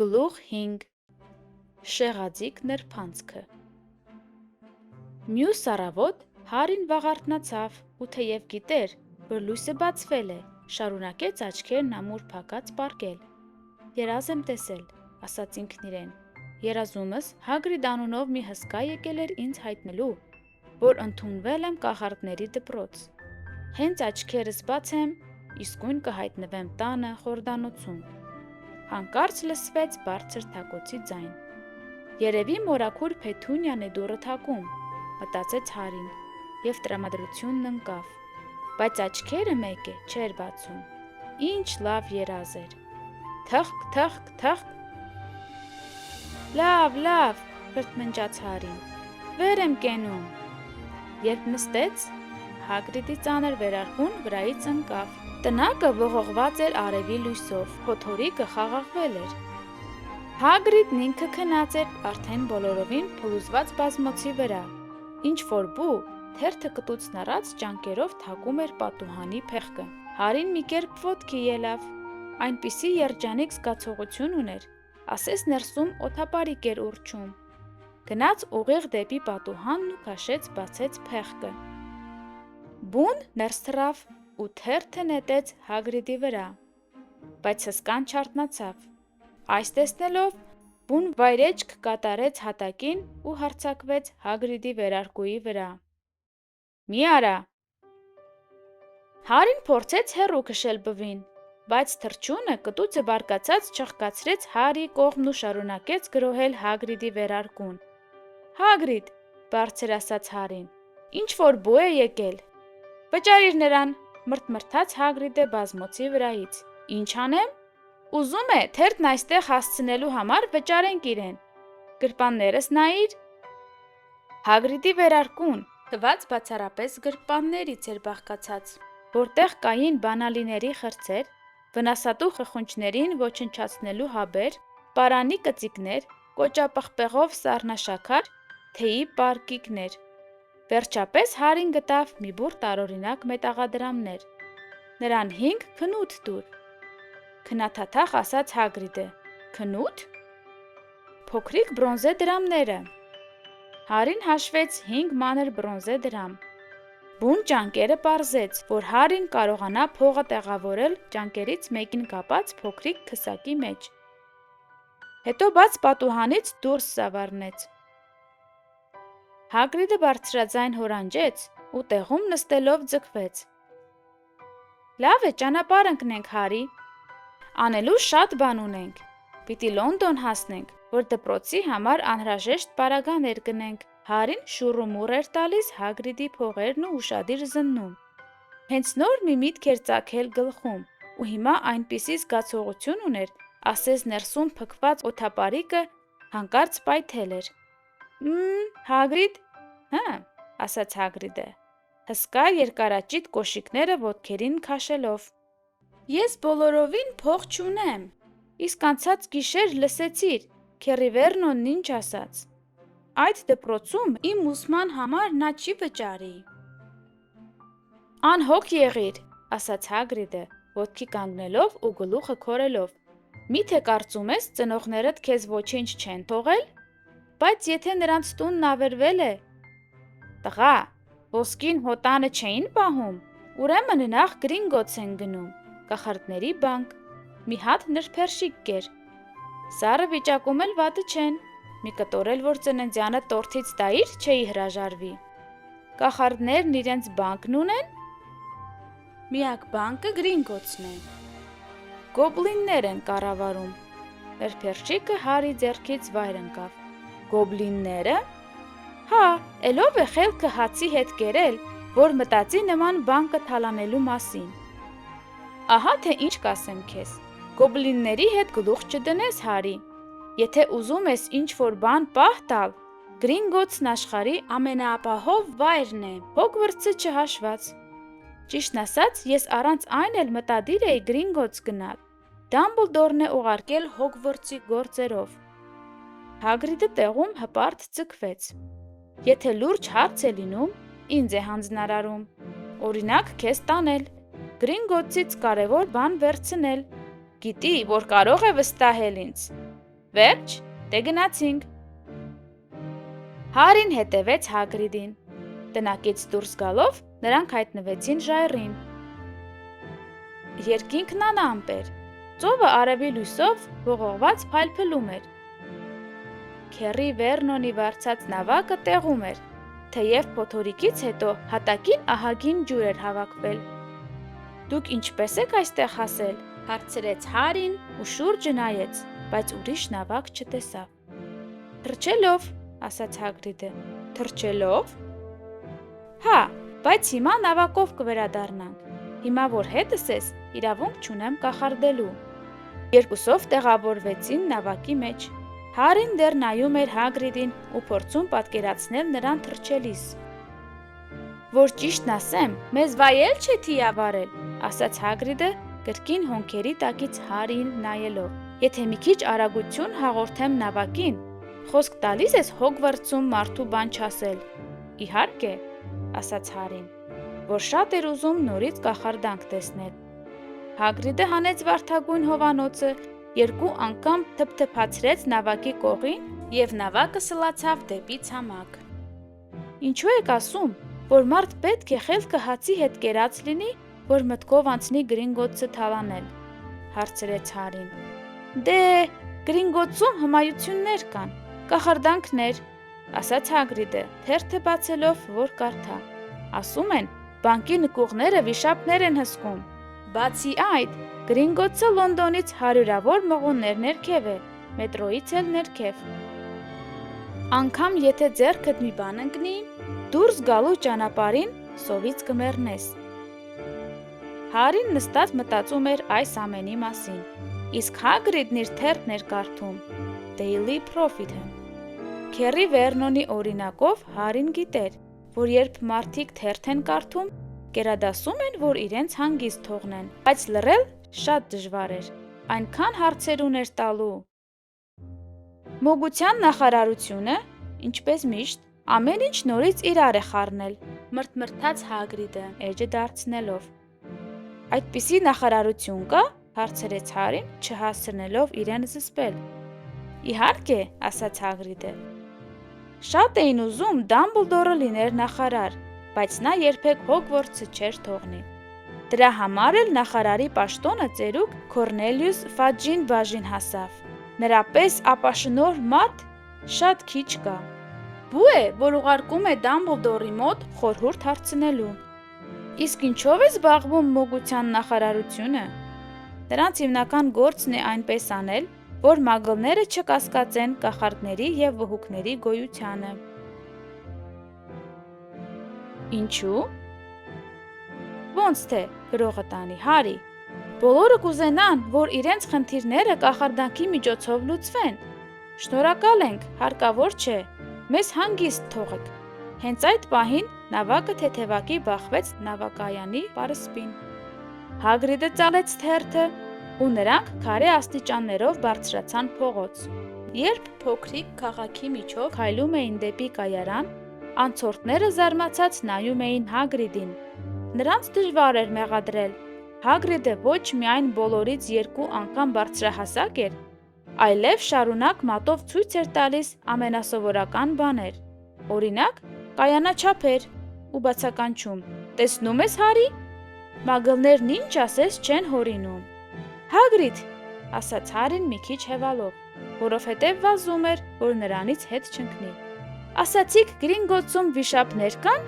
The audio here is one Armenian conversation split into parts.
Գլուխ 5. Շեղաձիգ նրբանցքը։ Մյուս առավոտ Հարին վաղ արթնացավ ու թեև գիտեր, որ լույսը բացվել է, շարունակեց աչքերն ամուր փակած պառկել։ Երազ եմ տեսել, ասաց ինքն իրեն։ Երազումս Հագրիդ անունով մի հսկա եկել էր ինձ հայտնելու, որ ընդունվել եմ կախարդների դպրոց։ Հենց աչքերս բացեմ, իսկույն կհայտնվեմ տանը խորդանոցում։ Հանկարծ լսվեց բարձր թակոցի ձայն։ Երևի մորաքուր Փեթունյան է դուռը թակում, մտածեց Հարին, և տրամադրությունն ընկավ, բայց աչքերը մեկ է չէր բացում։ Ինչ լավ երազ էր։ Թխկ, թխկ, թխկ։ Լավ, վրդմնջաց Հարին, վեր եմ կենում։ Երբ նստեց, Հագրիդի ծանր վերարկուն վրայից ընկավ։ Տնակը ողողված էր արևի լույսով, փոթորիկը խաղաղվել էր։ Հագրիդն ինքը քնած էր արդեն բոլորովին փլուզված բազմոցի վրա, ինչ-որ բու թերթը կտուցն առած ճանկերով թակում էր պատուհանի փեղկը։ Հարին մի կերպ ոտքի ելավ, այնպիսի երջանիկ զգացողություն ուներ, ասես ներսում օդապարիկ էր ուռչում։ Գնաց ուղիղ դեպի պատուհանն ու քաշեց բացեց փեղկը։ Բուն ներս թռավ ու թերթը նետեց Հագրիդի վրա, բայց հսկան չարթնացավ։ Այս տեսնելով, բուն վայրէջք կատարեց հատակին ու հարձակվեց Հագրիդի վերարկուի վրա։ «Մի արա»։ Հարին փորձեց հեռու քշել բվին, բայց թռչունը կտուցը բարկացած չխկացրեց Հարիի կողմն ու շարունակեց գրոհել Հագրիդի վերարկուն։ «Հագրիդ», բարձր ասաց Հարին, «ինչ-որ բու է եկել»։ «Վճարիր նրան», մրթմրթաց Հագրիդը բազմոցի վրայից։ «Ինչ անեմ»։ «Ուզում է թերթն այստեղ հասցնելու համար վճարենք իրեն։ Գրպաններս նայիր»։ Հագրիդի վերարկուն թված բացառապես գրպաններից էր բաղկացած, որտեղ կային բանալիների խրձեր, վնասատու խխունջներին ոչնչացնելու հաբեր, պարանի կծիկներ, կոճապղպեղով սառնաշաքար, թեյի պարկիկներ։ Վերջապես Հարին գտավ մի բուռ տարօրինակ մետաղադրամներ։ «Նրան 5 քնութ տուր», քնաթաթախ ասաց Հագրիդը։ «Քնո՞ւթ»։ Փոքրիկ բրոնզե դրամները։ Հարին հաշվեց 5 մանր բրոնզե դրամ։ Բուն ճանկերը պարզեց, որ Հարին կարողանա փողը տեղավորել ճանկերից մեկին կապած փոքրիկ քսակի մեջ։ Հետո բաց պատուհանից դուրս սավառնեց։ Հագրիդը բարձրաձայն հորանջեց ու տեղում նստելով ձգվեց։ «Լավ է, ճանապարհ ընկնենք, Հարի։ Անելու շատ բան ունենք։ Պիտի Լոնդոն հասնենք, որ դպրոցի համար անհրաժեշտ պարագաներ գնենք»։ Հարին շուռումուռ էր տալիս Հագրիդի փողերն ու ուշադիր զննում։ Հենց նոր մի միտք էր ծագել գլխում, ու հիմա այնպիսի զգացողություն ուներ, ասես ներսում փքված օդապարիկը հանկարծ պայթել էր։ Հագրիդ, հը, ասաց Հագրիդը, հսկա երկարաճիտ կոշիկները ոտքերին քաշելով։ Ես բոլորովին փող չունեմ, իսկ անցած գիշեր լսեցիր, Քերի Վերնոնն ինչ ասաց։ Այդ դպրոցում իմ ուսման համար նա չի վճարի։ Անհոգ եղիր, ասաց Հագրիդը, ոտքի կանգնելով ու գլուխը քորելով։ Միթե կարծում ես ծնողներդ քեզ ոչինչ չեն թողել։ Բայց եթե նրանց տունն ավերվել է։ Տղա, ոսկին հոտանը չէին պահում, ուրեմն նախ Գրինգոց են գնում, կախարդների բանկ, մի հատ նրբերշիկ կեր։ Սառը վիճակում էլ վատը չեն, մի կտոր էլ որ ծննդյանը տորթից տայիր չէի հրաժարվի։ Կախարդներն իրենց բանկն ունեն։ Միակ բանկը Գրինգոցն է։ Գոբլիններ են կառավարում։ Նրբերշիկը Հարի ձեռքից վայր ընկավ։ Գոբլինները։ Հա, էլով է խելքը հացի հետ կերել, որ մտածի նման բանկը թալանելու մասին։ Ահա թե ինչ կասեմ քեզ։ Գոբլինների հետ գլուխ չդնես, Հարի։ Եթե ուզում ես ինչ-որ բան պահ տալ, Գրինգոցն աշխարհի ամենաապահով վայրն է, Հոգվորտսը չհաշված։ Ճիշտն ասած, ես առանց այն էլ մտադիր էի Գրինգոց գնալ։ Դամբլդորն է ուղարկել Հոգվորտսի գործերով։ Հագրիդը տեղում հպարտ ձգվեց։ Եթե լուրջ հարց է լինում, ինձ է հանձնարարում։ Օրինակ քեզ տանել, Գրինգոցից կարևոր բան վերցնել։ Գիտի, որ կարող է վստահել ինձ։ Վերջ, դե գնացինք։ Հարին հետևեց Հագրիդին։ Տնակից դուրս գալով նրանք հայտնվեցին ժայռին։ Երկինքն անամպ էր, ծովը արևի լույսով ողողված փայլփլում էր։ Քեռի Վերնոնի վարձած նավակը տեղում էր, թեև փոթորիկից հետո հատակին ահագին ջուր էր հավաքվել։ Դուք ինչպես եք այստեղ հասել, հարցրեց Հարին ու շուրջը նայեց, բայց ուրիշ նավակ չտեսավ։ Թռչելով, ասաց Հագրիդը։ Թռչելով։ Հա, բայց հիմա նավակով կվերադառնանք։ Հիմա որ հետս ես, իրավունք չունեմ կախարդելու։ Երկուսով տեղավորվեցին նավակի մեջ։ Հարին դեռ նայում էր Հագրիդին ու փորձում պատկերացնել նրան թռչելիս։ Որ ճիշտն ասեմ, մեզ վայել չէ թիավարել, ասաց Հագրիդը կրկին հոնքերի տակից Հարիին նայելով։ Եթե մի քիչ արագություն հաղորդեմ նավակին, խոսք տալիս ես Հոգվարցում մարդու բան չասել։ Իհարկե, ասաց Հարին, որ շատ էր ուզում նորից կախարդանք տեսնել։ Հագրիդը հանեց վարդագույն հովանոցը, երկու անգամ թփթփացրեց նավակի կողին և նավակը սլացավ դեպի ցամաք։ Ինչու եք ասում, որ մարդ պետք է խելքը հացի հետ կերած լինի, որ մտքով անցնի Գրինգոտսը թալանել, հարցրեց Հարին։ Դե, Գրինգոտսում հմայություններ կան, կախարդանքներ, ասաց Հագրիդը, թերթը բացելով, որ կարդա։ Ասում են, բանկի նկուղները վիշապներ են հսկում։ Բացի այդ, Գրինգոտսը Լոնդոնից հարյուրավոր մղոններ ներքև է, մետրոյից էլ ներքև։ Անգամ եթե ձեռքդ մի բան ընկնի, դուրս գալու ճանապարհին սովից կմեռնես։ Հարին նստած մտածում էր այս ամենի մասին, իսկ Հագրիդն իր թերթն էր կարդում Daily Prophet-ը։ Քեռի Վերնոնի օրինակով Հարին գիտեր, որ երբ մարդիկ թերթ են կարդում, կերադասում են, որ իրենց հանգիստ թողնեն, բայց լռել շատ դժվար էր, այնքան հարցեր ուներ տալու։ Մոգության նախարարությունը, ինչպես միշտ, ամեն ինչ նորից իրար է խառնել, մրթմրթաց Հագրիդը, էջը դարձնելով։ Այդպիսի նախարարություն կա, հարցրեց Հարին, չհասցնելով իրեն զսպել։ Իհարկե, ասաց Հագրիդը։ Շատ էին ուզում Դամբլդորը լիներ նախարար, բայց նա երբեք Հոգվորտսը չէր թողնի։ Դրա համար էլ նախարարի պաշտոնը ծերուկ Քորնելիուս Ֆաջին բաժին հասավ։ Նրա պես ապաշնորհ մարդ շատ քիչ կա։ Բու է, որ ուղարկում է Դամբլդորի մոտ խորհուրդ հարցնելու։ Իսկ ինչով է զբաղվում մոգության նախարարությունը։ Նրանց հիմնական գործն է այնպես անել, որ մագլները չկասկածեն կախարդների և վհուկների գոյությանը։ Ինչու։ Ոնց թե գրողը տանի, Հարի։ Բոլորը կուզենան, որ իրենց խնդիրները կախարդանքի միջոցով լուծվեն։ Շնորհակալ ենք, հարկավոր չէ, մեզ հանգիստ թողեք։ Հենց այդ պահին նավակը թեթևակի բախվեց նավակայանի պարսպին։ Հագրիդը ծալեց թերթը, ու նրանք քարե աստիճաններով բարձրացան փողոց։ Երբ փոքրիկ քաղաքի միջով քայլում էին դեպի կայարան, անցորդները զարմացած նայում էին Հագրիդին։ Նրանց դժվար էր մեղադրել։ Հագրիդը ոչ միայն բոլորից երկու անգամ բարձրահասակ էր, այլև շարունակ մատով ցույց էր տալիս ամենասովորական բաներ։ Օրինակ, կայանաչափեր ու բացականչում։ Տեսնում ես, Հարի, մագլներն ինչ ասես չեն հորինում։ Հագրիդ, ասաց Հարին մի քիչ հևալով, որովհետև վազում էր, որ նրանից հետ չընկնի։ Ասացիք Գրինգոտսում վիշապներ կան։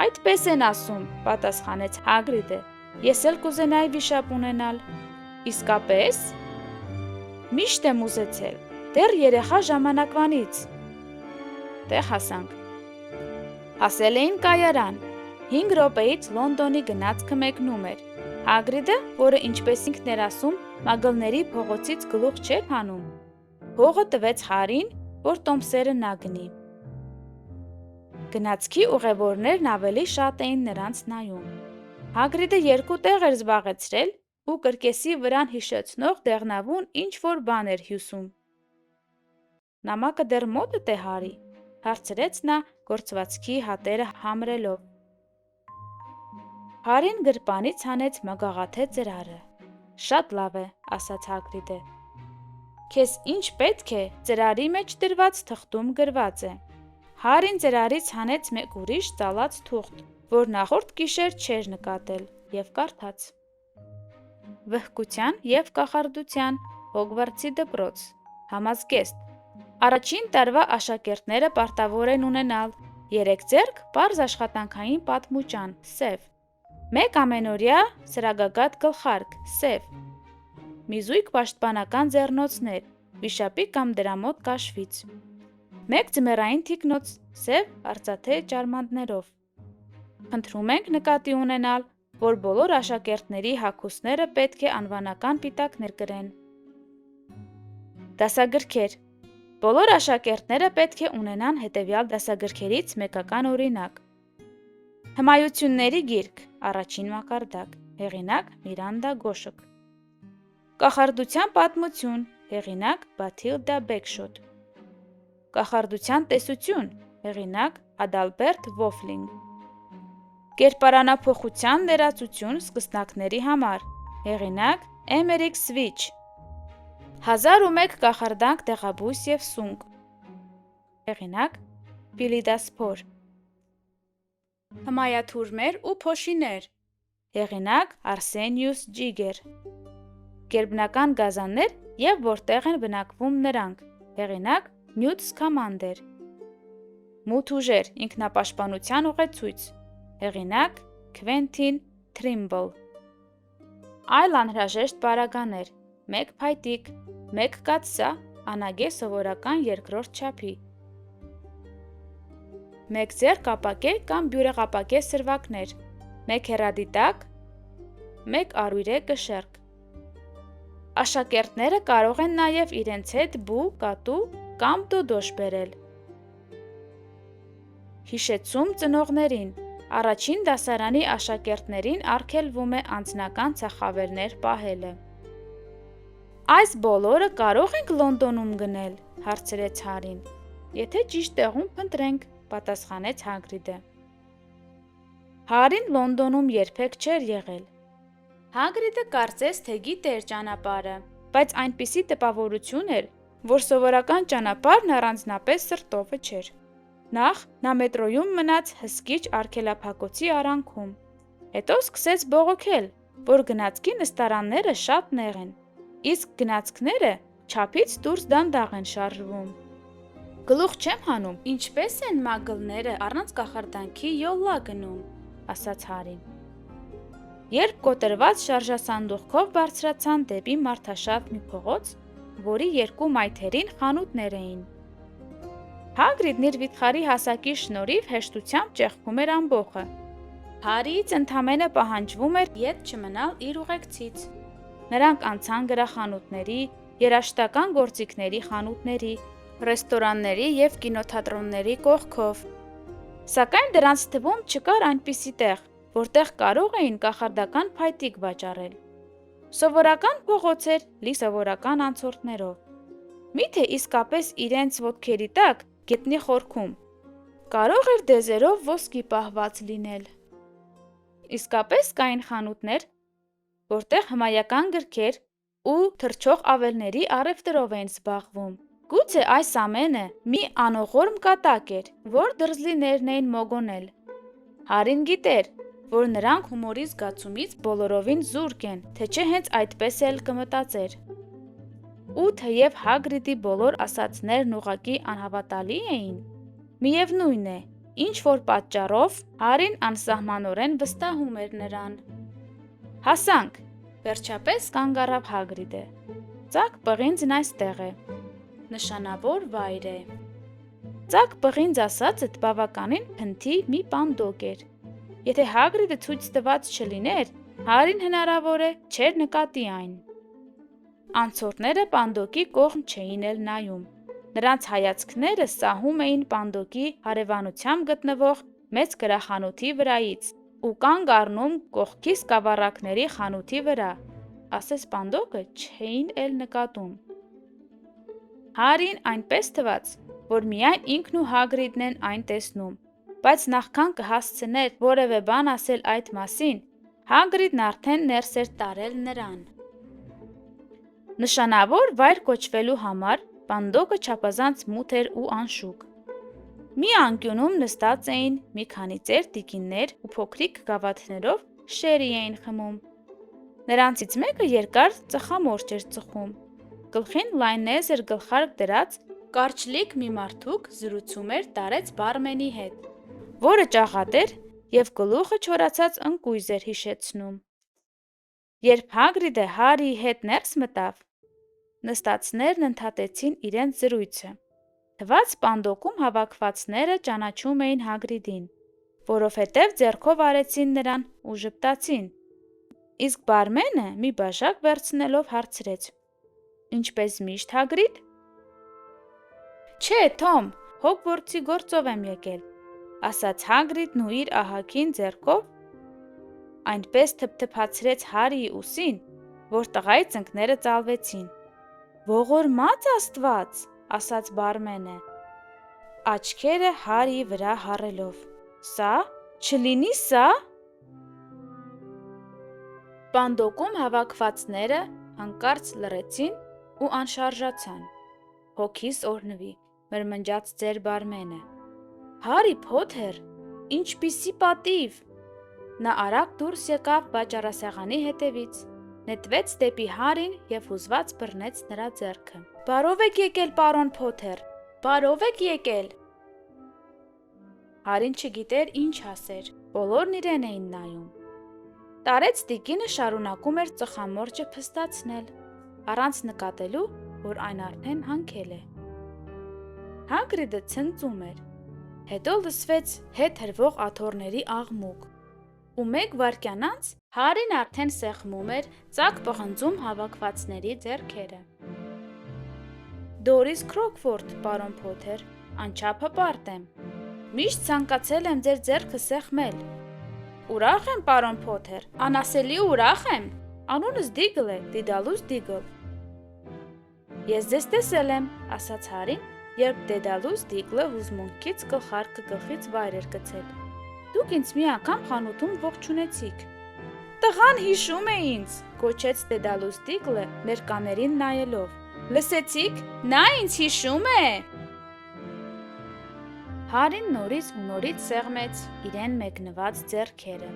Այդպես են ասում, պատասխանեց Հագրիդը։ Ես էլ կուզենայի վիշապ ունենալ։ Իսկապես։ Միշտ եմ ուզեցել, դեռ երեխա ժամանակվանից։ Տեղ հասանք։ Հասել էին կայարան։ 5 րոպեից Լոնդոնի գնացքը մեկնում էր։ Հագրիդը, որը ինչպես ինքն էր ասում, մագլների փողոցից գլուխ չէր հանում, հողը տվեց Հարին, որ տոմսերը նա գնի։ Գնացքի ուղևորներն ավելի շատ էին նրանց նայում։ Հագրիդը 2 տեղ էր զբաղեցրել ու կրկեսի վրան հիշեցնող դեղնավուն ինչ-որ բան էր հյուսում։ Նամակը դեռ մոտդ է, Հարի, հարցրեց նա գործվածքի հատերը համրելով։ Հարին գրպանից հանեց մագաղաթե ծրարը։ Շատ լավ է, ասաց Հագրիդը։ Քեզ ինչ պետք է, ծրարի մեջ դրված թղթում գրված է։ Հարին ծրարից հանեց մեկ ուրիշ ծալած թուղթ, որ նախորդ գիշեր չէր նկատել, և կարդաց. Վհկության և կախարդության Հոգվարցի դպրոց, համազգեստ։ Առաջին տարվա աշակերտները պարտավոր են ունենալ 3 ձեռք պարզ աշխատանքային պատմուճան, սև, 1 ամենօրյա սրագագաթ գլխարկ, սև, մի զույգ պաշտպանական ձեռնոցներ, վիշապի կամ դրա մոտ կաշվից, 1 ձմեռային թիկնոց, սև արծաթե ջարմանդներով։ Խնդրում ենք նկատի ունենալ, որ բոլոր աշակերտների հագուստները պետք է անվանական պիտակներ կրեն։ Դասագրքեր։ Բոլոր աշակերտները պետք է ունենան հետևյալ դասագրքերից մեկական օրինակ. Հմայությունների գիրք, առաջին մակարդակ, հեղինակ Միրանդա Գոշոկ։ Կախարդության պատմություն, հեղինակ Բաթիլդա Բեքշոտ։ Կախարդության տեսություն, հեղինակ Ադալբերտ Վոֆլինգ։ Կերպարանափոխության լրացություն սկսնակների համար, հեղինակ Էմերիկ Սվիչ։ 1001 կախարդանք տեղաբույս և սունկ, հեղինակ Ֆիլիդա Սփոր։ Հմայաթուրմեր ու փոշիներ, հեղինակ Արսենիուս Ջիգեր։ Գերբնական գազաններ և որտեղ են բնակվում նրանք, հեղինակ Նյուտ Սքամանդեր։ Մութ ուժեր, ինքնապաշտպանության ուղեցույց, հեղինակ Քվենթին Թրիմբլ։ Այլ անհրաժեշտ պարագաներ, 1 փայտիկ, 1 կաթսա, անագե սովորական երկրորդ չափի, 1 ձեռք ապակե կամ բյուրեղապակե սրվակներ, 1 հեռադիտակ, 1 արույրե կշեռք։ Աշակերտները կարող են նաև իրենց հետ բու, կատու կամ դոդոշ բերել։ Հիշեցում ծնողներին։ Առաջին դասարանի աշակերտներին արգելվում է անձնական ցախավելներ պահելը։ Այս բոլորը կարող ենք Լոնդոնում գնել, հարցրեց Հարին։ Եթե ճիշտ տեղում փնտրենք, պատասխանեց Հագրիդը։ Հարին Լոնդոնում երբեք չէր եղել։ Հագրիդը կարծես թե գիտեր ճանապարհը, բայց այնպիսի տպավորություն էր, որ սովորական ճանապարհն առանձնապես սրտովը չէր։ Նախ նա մետրոյում մնաց հսկիչ արգելափակոցի արանքում, հետո սկսեց բողոքել, որ գնացքի նստարանները շատ նեղ են, իսկ գնացքները չափից դուրս դանդաղ են շարժվում։ Գլուխ չեմ հանում, ինչպես են մագլները առանց կախարդանքի յոլլա գնում, ասաց Հարին։ Երբ կոտրված շարժասանդուղքով բարձրացան դեպի մարդաշատ մի փողոց, որի 2 մայթերին խանութներ էին։ Հագրիդն իր վիթխարի հասակի շնորհիվ հեշտությամբ ճեղքում էր ամբոխը։ Հարիից ընդամենը պահանջվում էր ետ չմնալ իր ուղեկցից։ Նրանք անցան գրախանութների, երաժշտական գործիքների խանութների, ռեստորանների և կինոթատրոնների կողքով։ Սակայն դրանց թվում չկար այնպիսի տեղ, որտեղ կարող էին կախարդական փայտիկ վաճառել։ Սովորական փողոց էր լի սովորական անցորդներով։ Միթե իսկապես իրենց ոտքերի տակ գետնի խորքում կարող էր դեզերով ոսկի պահված լինել։ Իսկապես կային խանութներ, որտեղ հմայական գրքեր ու թռչող ավելների առևտրով էին զբաղվում։ Գուցե այս ամենը մի անողորմ կատակ էր, որ դրզլիներն էին մոգոնել։ Հարին գիտեր, որ նրանք հումորի զգացումից բոլորովին զուրկ են, թե չէ հենց այդպես էլ կմտածեր։ Ու թեև Հագրիդի բոլոր ասածներն ուղղակի անհավատալի էին, միևնույն է, ինչ-որ պատճառով Հարին անսահմանորեն վստահում էր նրան։ Հասանք, վերջապես կանգ առավ Հագրիդը։ Ծակ պղինձն այստեղ է։ Նշանավոր վայր է։ Ծակ պղինձ ասածդ բավականին փնթի մի պանդոկ էր։ Եթե Հագրիդը ցույց տված չլիներ, Հարին հնարավոր է չէր նկատի այն։ Անցորդները պանդոկի կողմ չէին էլ նայում։ Նրանց հայացքները սահում էին պանդոկի հարևանությամբ գտնվող մեծ գրախանութի վրայից ու կանգ առնում կողքի սկավառակների խանութի վրա, ասես պանդոկը չէին էլ նկատում։ Հարին այնպես թվաց, որ միայն ինքն ու Հագրիդն են այն տեսնում, բայց նախքան կհասցներ որևէ բան ասել այդ մասին, Հագրիդն արդեն ներս էր տարել նրան։ Նշանավոր վայր կոչվելու համար պանդոկը չափազանց մութ էր ու անշուք։ Մի անկյունում նստած էին մի քանի ծեր տիկիններ ու փոքրիկ գավաթներով շերի էին խմում։ Նրանցից մեկը երկար ծխամորճ էր ծխում։ Գլխին լայնեզր գլխարկ դրած կարճլիկ մի մարդուկ զրուցում էր տարեց բարմենի հետ, որը ճաղատ էր և գլուխը չորացած ընկույզ էր հիշեցնում։ Երբ Հագրիդը Հարիի հետ ներս մտավ, նստածներն ընդհատեցին իրենց զրույցը։ Թվաց պանդոկում հավաքվածները ճանաչում էին Հագրիդին, որովհետև ձեռքով արեցին նրան ու ժպտացին։ Իսկ բարմենը մի բաժակ վերցնելով հարցրեց. «Ինչպես միշտ, Հագրիդ»։ «Չէ, Թոմ, Հոգվորտսի գործով եմ եկել», ասաց Հագրիդն ու իր ահագին ձեռքով այնպես թփթփացրեց Հարիի ուսին, որ տղայի ծնկները ծալվեցին։ «Ողորմած Աստված», ասաց բարմենը, աչքերը Հարիի վրա հառելով, «Սա, չլինի սա»։ Պանդոկում հավաքվածները հանկարծ լռեցին ու անշարժացան։ «Հոգիս օրհնվի», մրմնջաց ծեր բարմենը։ «Հարի Փոթեր, ինչպիսի պատիվ»։ Նա արագ դուրս եկավ վաճառասեղանի հետևից, նետվեց դեպի Հարին և հուզված բռնեց նրա ձեռքը։ «Բարով եք եկել, պարոն Փոթեր, բարով եք եկել»։ Հարին չգիտեր ինչ ասեր, բոլորն իրեն էին նայում։ Տարեց տիկինը շարունակում էր ծխամորճը փստացնել, առանց նկատելու, որ այն արդեն հանքել է։ Հագրիդը ցնծում էր, հետո լսվեց հետ հրվող աթոռների աղմուկ, ու մեկ վայրկյան անց Հարին արդեն սեղմում էր ծակ պղնձում հավաքվածների ձեռքերը։ «Դորիս Քրոքֆորդ, պարոն Փոթեր, անչափ հպարտ եմ։ Միշտ ցանկացել եմ ձեր ձեռքը սեղմել»։ «Ուրախ եմ, պարոն Փոթեր, անասելի ուրախ եմ։ Անունս Դիգլ է, Դիդալուս Դիգլ»։ «Ես ձեզ տեսել եմ», ասաց Հարին, երբ Դեդալուս Դիգլը հուզմունքից գլխարկը գլխից վայր էր գցել։ «Դուք ինձ մի անգամ խանութում ողջունեցիք»։ «Տղան հիշում է ինձ», գոչեց Դեդալուս Դիգլը ներկաներին նայելով։ «Լսեցիք, նա ինձ հիշում է»։ Հարին նորից ու նորից սեղմեց իրեն մեկնված ձեռքերը։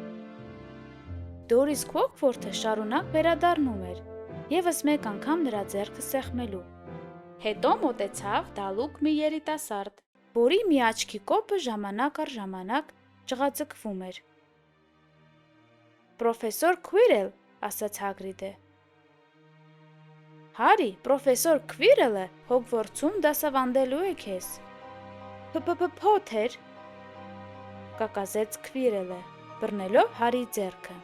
Դորիս Քրոքֆորդը շարունակ վերադառնում էր, ևս մեկ անգամ նրա ձեռքը սեղմելու։ Հետո մոտեցավ դալուկ մի երիտասարդ, որի մի աչքի կոպը ժամանակ առ ժամանակ ճղածկվում էր։ «Պրոֆեսոր Քվիրել», ասաց Հագրիդը։ «Հարի, պրոֆեսոր Քվիրելը Հոգվորտսում դասավանդելու է քեզ»։ «Փոթեր», կակազեց Քվիրելը, բռնելով Հարիի ձեռքը։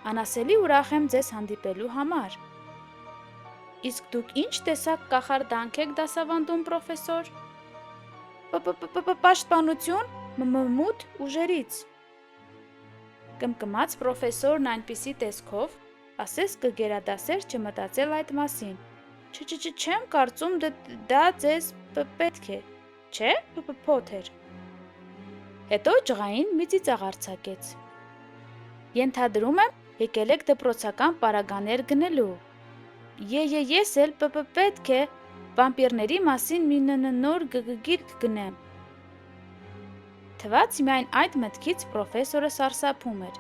«Անասելի ուրախ եմ ձեզ հանդիպելու համար»։ «Իսկ դուք ինչ տեսակ կախարդանք եք դասավանդում, պրոֆեսոր»։ «Պաշտպանություն մութ ուժերից»։ Կմկմաց պրոֆեսորն այնպիսի տեսքով, ասես կգերադասեր չմտածել այդ մասին։ Չեմ կարծում դա ձեզ պետք է, չէ՞, Փոթեր։ Հետո ջղային մի ծիծաղ արձակեց։ «Ենթադրում եմ, եկել եք դպրոցական պարագաներ գնելու։ Ես էլ պետք է վամպիրների մասին մի նոր գիրք գնեմ»։ Թվաց միայն այդ մտքից պրոֆեսորը սարսափում էր,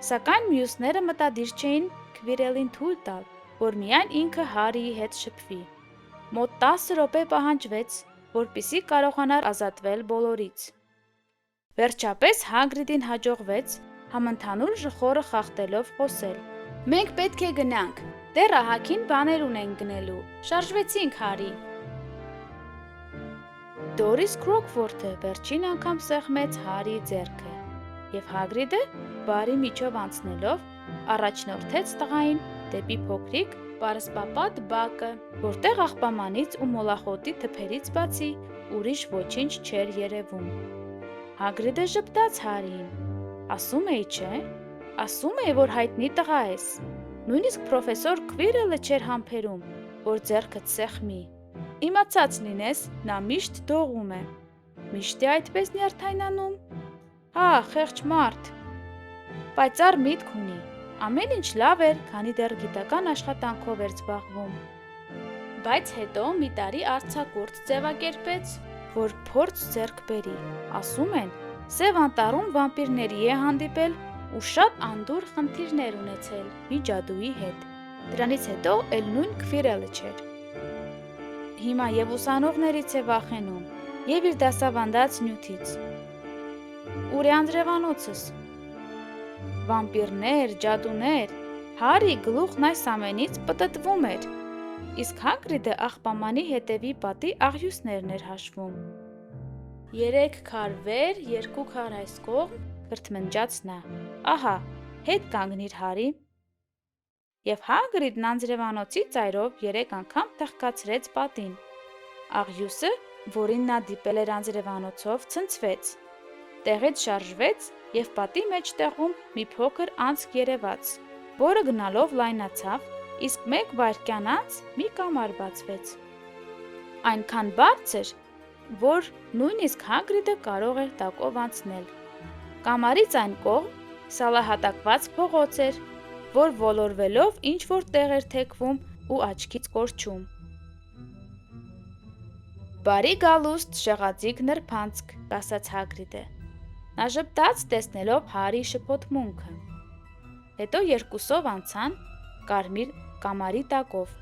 սակայն մյուսները մտադիր չէին Քվիրելին թույլ տալ, որ միայն ինքը Հարիի հետ շփվի։ Մոտ 10 րոպե պահանջվեց, որպեսզի կարողանար ազատվել բոլորից։ Վերջապես Հագրիդին հաջողվեց համընդհանուր ժխորը խախտելով խոսել։ «Մենք պետք է գնանք, դեռ ահագին բաներ ունենք գնելու, շարժվեցինք, Հարի»։ Դորիս Քրոքֆորդը վերջին անգամ սեղմեց Հարիի ձեռքը, և Հագրիդը, բարի միջով անցնելով, առաջնորդեց տղային դեպի փոքրիկ պարսպապատ բակը, որտեղ աղբամանից ու մոլախոտի թփերից բացի ուրիշ ոչինչ չէր երևում։ Հագրիդը ժպտաց Հարիին։ «Ասում էի, չէ՞, ասում էի, որ հայտնի տղա ես։ Նույնիսկ պրոֆեսոր Քվիրելը չէր համբերում, որ ձեռքդ սեղմի։ Իմացած լինես, նա միշտ դողում է։ Միշտ է այդպես նյարդայնանում։ Հա, խեղճ մարդ։ Պայծառ միտք ունի։ Ամեն ինչ լավ էր, քանի դեռ գիտական աշխատանքով էր զբաղվում։ Բայց հետո մի տարի արձակուրդ ձևակերպեց, որ փորձ ձեռք բերի։ Ասում են, Սև Անտառում վամպիրների է հանդիպել ու շատ անդուր խնդիրներ ունեցել մի ջադուի հետ։ Դրանից հետո էլ նույն քվիրելը չէր։ Հիմա եւ ուսանողներից է վախենում, եւ իր դասավանդած նյութից։ Ուր է անձրևանոցս։ Վամպիրներ, ջադուներ, Հարի գլուխն այս ամենից պտտվում էր, իսկ Հագրիդը աղբամանի հետևի պատի աղյուսներն էր հաշվում։ 3 քար վեր, 2 քար այս կողմ, կրթմնջաց նա։ Ահա, հետ կանգնիր Հարի։ Եվ Հագրիդն անձրևանոցի ծայրով 3 անգամ թխկացրեց պատին։ Աղյուսը, որին նա դիպել էր անձրևանոցով, ցնցվեց, տեղից շարժվեց եւ պատի մեջտեղում մի փոքր անցք երևաց, որը գնալով լայնացավ, իսկ 1 վայրկյան անց մի կամար բացվեց։ Այնքան բարձր, որ նույնիսկ Հագրիդը կարող էր տակով անցնել։ Կամարից այն կողմ սալահատակված փողոց էր, որ ոլորվելով ինչ-որ տեղ էր թեքվում ու աչքից կորչում։ Բարի գալուստ, շեղածիկ նրբանցք, ասաց Հագրիդը։ Նա ժպտաց տեսնելով Հարի շփոթմունքը։ Հետո երկուսով անցան կարմիր կամարի տակով։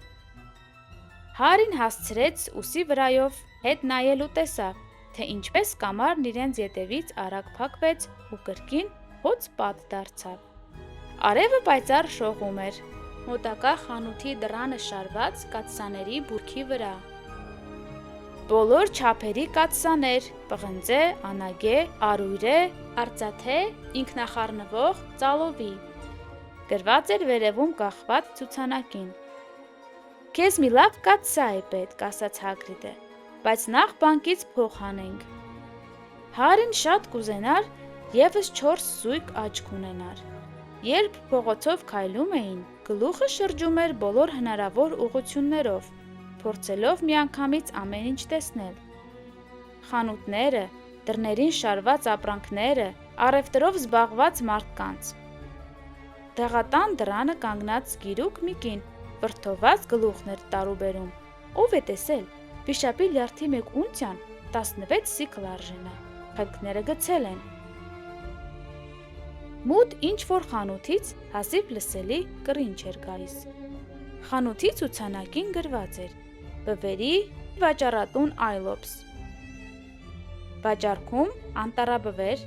Հարին հասցրեց ուսի վրայով հետ նայել ու տեսավ, թե ինչպես կամարն իրենց ետևից արագ փակվեց ու կրկին հոծ պատ դարձավ։ Արևը պայծառ շողում էր, մոտակա խանութի դռանը շարված կաթսաների բուրքի վրա։ Բոլոր չափերի կաթսաներ՝ պղնձե, անագե, արույրե, արծաթե, ինքնախառնվող, ծալովի։ Գրված էր վերևում կախված ցուցանակին։ Քեզ մի լավ կաթսա է պետք, ասաց Հագրիդը, բայց նախ բանկից փող հանենք։ Հարին շատ կուզենար եւս 4 զույգ աչք ունենար։ Երբ փողոցով քայլում էին, գլուխը շրջում էր բոլոր հնարավոր ուղղություններով, փորձելով միանգամից ամեն ինչ տեսնել։ Խանութները, դռներին շարված ապրանքները, առևտրով զբաղված մարդկանց։ Դեղատան դռանը կանգնած գիրուկ մի կին, վրդոված գլուխներ տարուբերում։ Ով է տեսել, վիշապի լյարդի 1 ունցիան 16 սիկլ արժենա, խելքները գցել են։ Մութ ինչ-որ խանութից հազիվ լսելի կռինչ էր գալիս։ Խանութի ցուցանակին գրված էր. Բվերի վաճառատուն Այլոպս։ Վաճառքում անտառաբվեր,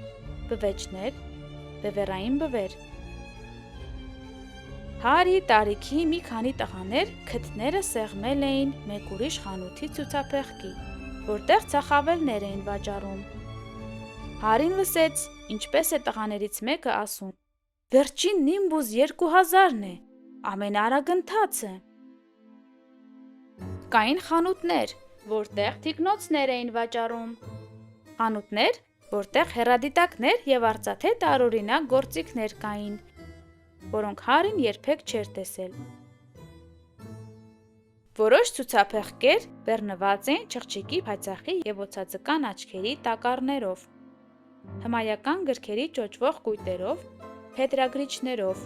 բվեճներ, բևեռային բվեր։ Հարի տարիքի մի քանի տղաներ քթները սեղմել էին մեկ ուրիշ խանութի ցուցափեղկի, որտեղ ծախավելներ էին վաճառում։ Հարին լսեց, ինչպես է տղաներից մեկը ասում. Վերջին նիմբուզ 2000-ն է, ամենաարագընթացը։ Կային խանութներ, որտեղ թիկնոցներ էին վաճառում։ Խանութներ, որտեղ հեռադիտակներ եւ արծաթե տարօրինակ գործիքներ կային, որոնք Հարին երբեք չէր տեսել։ Որոշ ցուցափեղկեր բեռնված էին չղջիկի փայծախի եւ օծածկան աչքերի տակառներով, հմայական գրքերի ճոճվող կույտերով, փետրագրիչներով,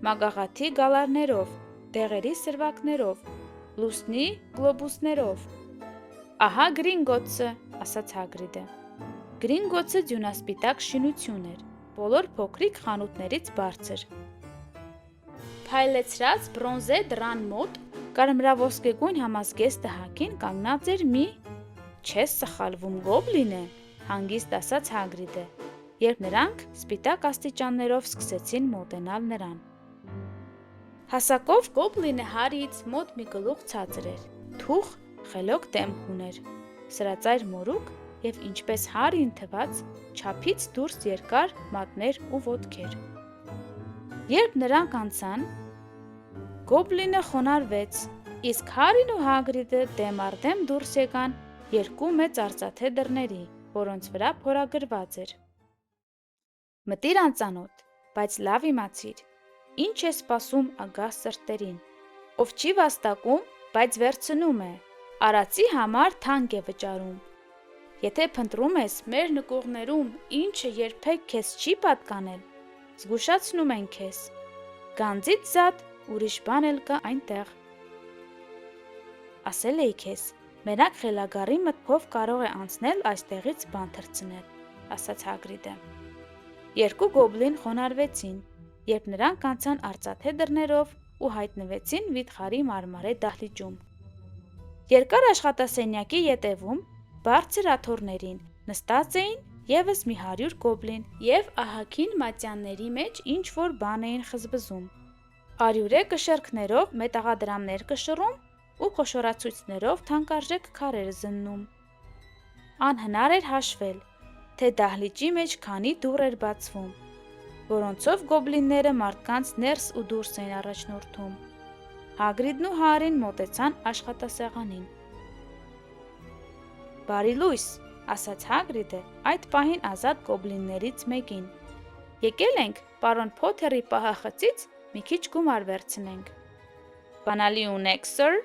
մագաղաթի գալարներով, դեղերի սրվակներով, լուսնի գլոբուսներով։ Ահա Գրինգոտսը, ասաց Հագրիդը։ Գրինգոտսը ձյունասպիտակ շինություն էր, բոլոր փոքրիկ խանութներից բարձր։ Փայլեցրած բրոնզե դռան մոտ կարմրավոսկեգույն համազգեստ տհակին կանգնած էր մի «Չես սխալվում, գոբլին է», հանգիստ ասաց Հագրիդը, երբ նրանք սպիտակ աստիճաններով սկսեցին մոտենալ նրան։ Հասակով գոբլինը Հարիից մոտ մի գլուխ ցածր էր, թուխ, խելոք դեմք ուներ, սրածայր մորուք եւ ինչպես Հարին թված, չափից դուրս երկար մատներ ու ոտքեր։ Երբ նրանք անցան, գոբլինը խոնարհվեց, իսկ Հարին ու Հագրիդը դեմ առ դեմ դուրս եկան 2 մեծ արծաթե դռների, որոնց վրա փորագրված էր. Մտիր անծանոթ, բայց լավ իմացիր, ինչ է սպասում ագահ սրտերին, ով չի վաստակում, բայց վերցնում է, արածի համար թանկ է վճարում։ Եթե փնտրում ես մեր նկուղներում, ինչը երբեք քեզ չի պատկանել, զգուշացնում են քեզ, գանձից զատ ուրիշ բան էլ կա այնտեղ։ Ասել էի քեզ, մենակ խելագարի մտքով կարող է անցնել այստեղից բան թռցնել, ասաց Հագրիդը։ Երկու գոբլին խոնարհվեցին, երբ նրանք անցան արծաթե դռներով ու հայտնվեցին վիթխարի մարմարե դահլիճում։ Երկար աշխատասենյակի ետևում, բարձր աթոռներին, նստած էին ևս մի 100 գոբլին և ահագին մատյանների մեջ ինչ-որ բան էին խզբզում։ Արյուրե կշեռքներով մետաղադրամներ կշռում ու խոշորացույցներով թանկարժեք քարեր զննում։ Անհնար էր հաշվել, թե դահլիճի մեջ քանի դուռ էր բացվում, որոնցով գոբլինները մարդկանց ներս ու դուրս էին առաջնորդում։ Հագրիդն ու Հարին մոտեցան աշխատասեղանին։ «Բարի լույս», ասաց Հագրիդը այդ պահին ազատ գոբլիններից մեկին։ «Եկել ենք պարոն Փոթերի պահախցից մի քիչ գումար վերցնենք»։ «Բանալի ունեք, սըր»։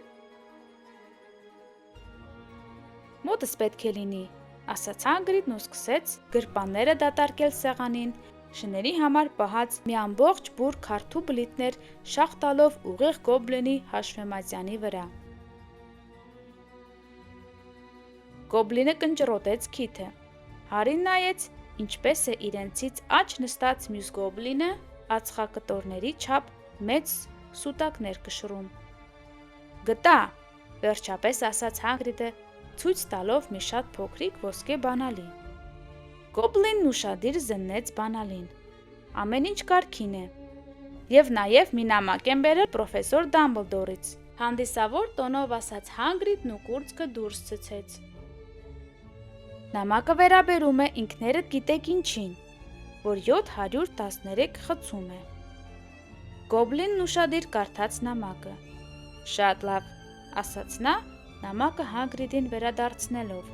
«Մոտս պետք է լինի», ասաց Հագրիդն ու սկսեց գրպանները դատարկել սեղանին, շների համար պահած մի ամբողջ բուռ քարթու բլիթներ շաղ տալով ուղիղ գոբլինի հաշվեմատյանի վրա։ Գոբլինը կնճռոտեց քիթը։ Հարին նայեց, ինչպես է իրենցից աջ նստած մյուս գոբլինը ածխակտորների չափ մեծ սուտակներ կշռում։ «Գտա», վերջապես ասաց Հագրիդը, ցույց տալով մի շատ փոքրիկ ոսկե բանալի։ Գոբլինն ուշադիր զննեց բանալին։ «Ամեն ինչ կարգին է։ Եվ նաև մի նամակ եմ բերել պրոֆեսոր Դամբլդորից», հանդիսավոր տոնով ասաց Հագրիդն ու կուրծքը դուրս ցցեց։ «Նամակը վերաբերում է ինքներդ գիտեք ինչին, որ 713 խցում է»։ Գոբլինն ուշադիր կարդաց նամակը։ «Շատ լավ», ասաց նա, նամակը Հագրիդին վերադարձնելով։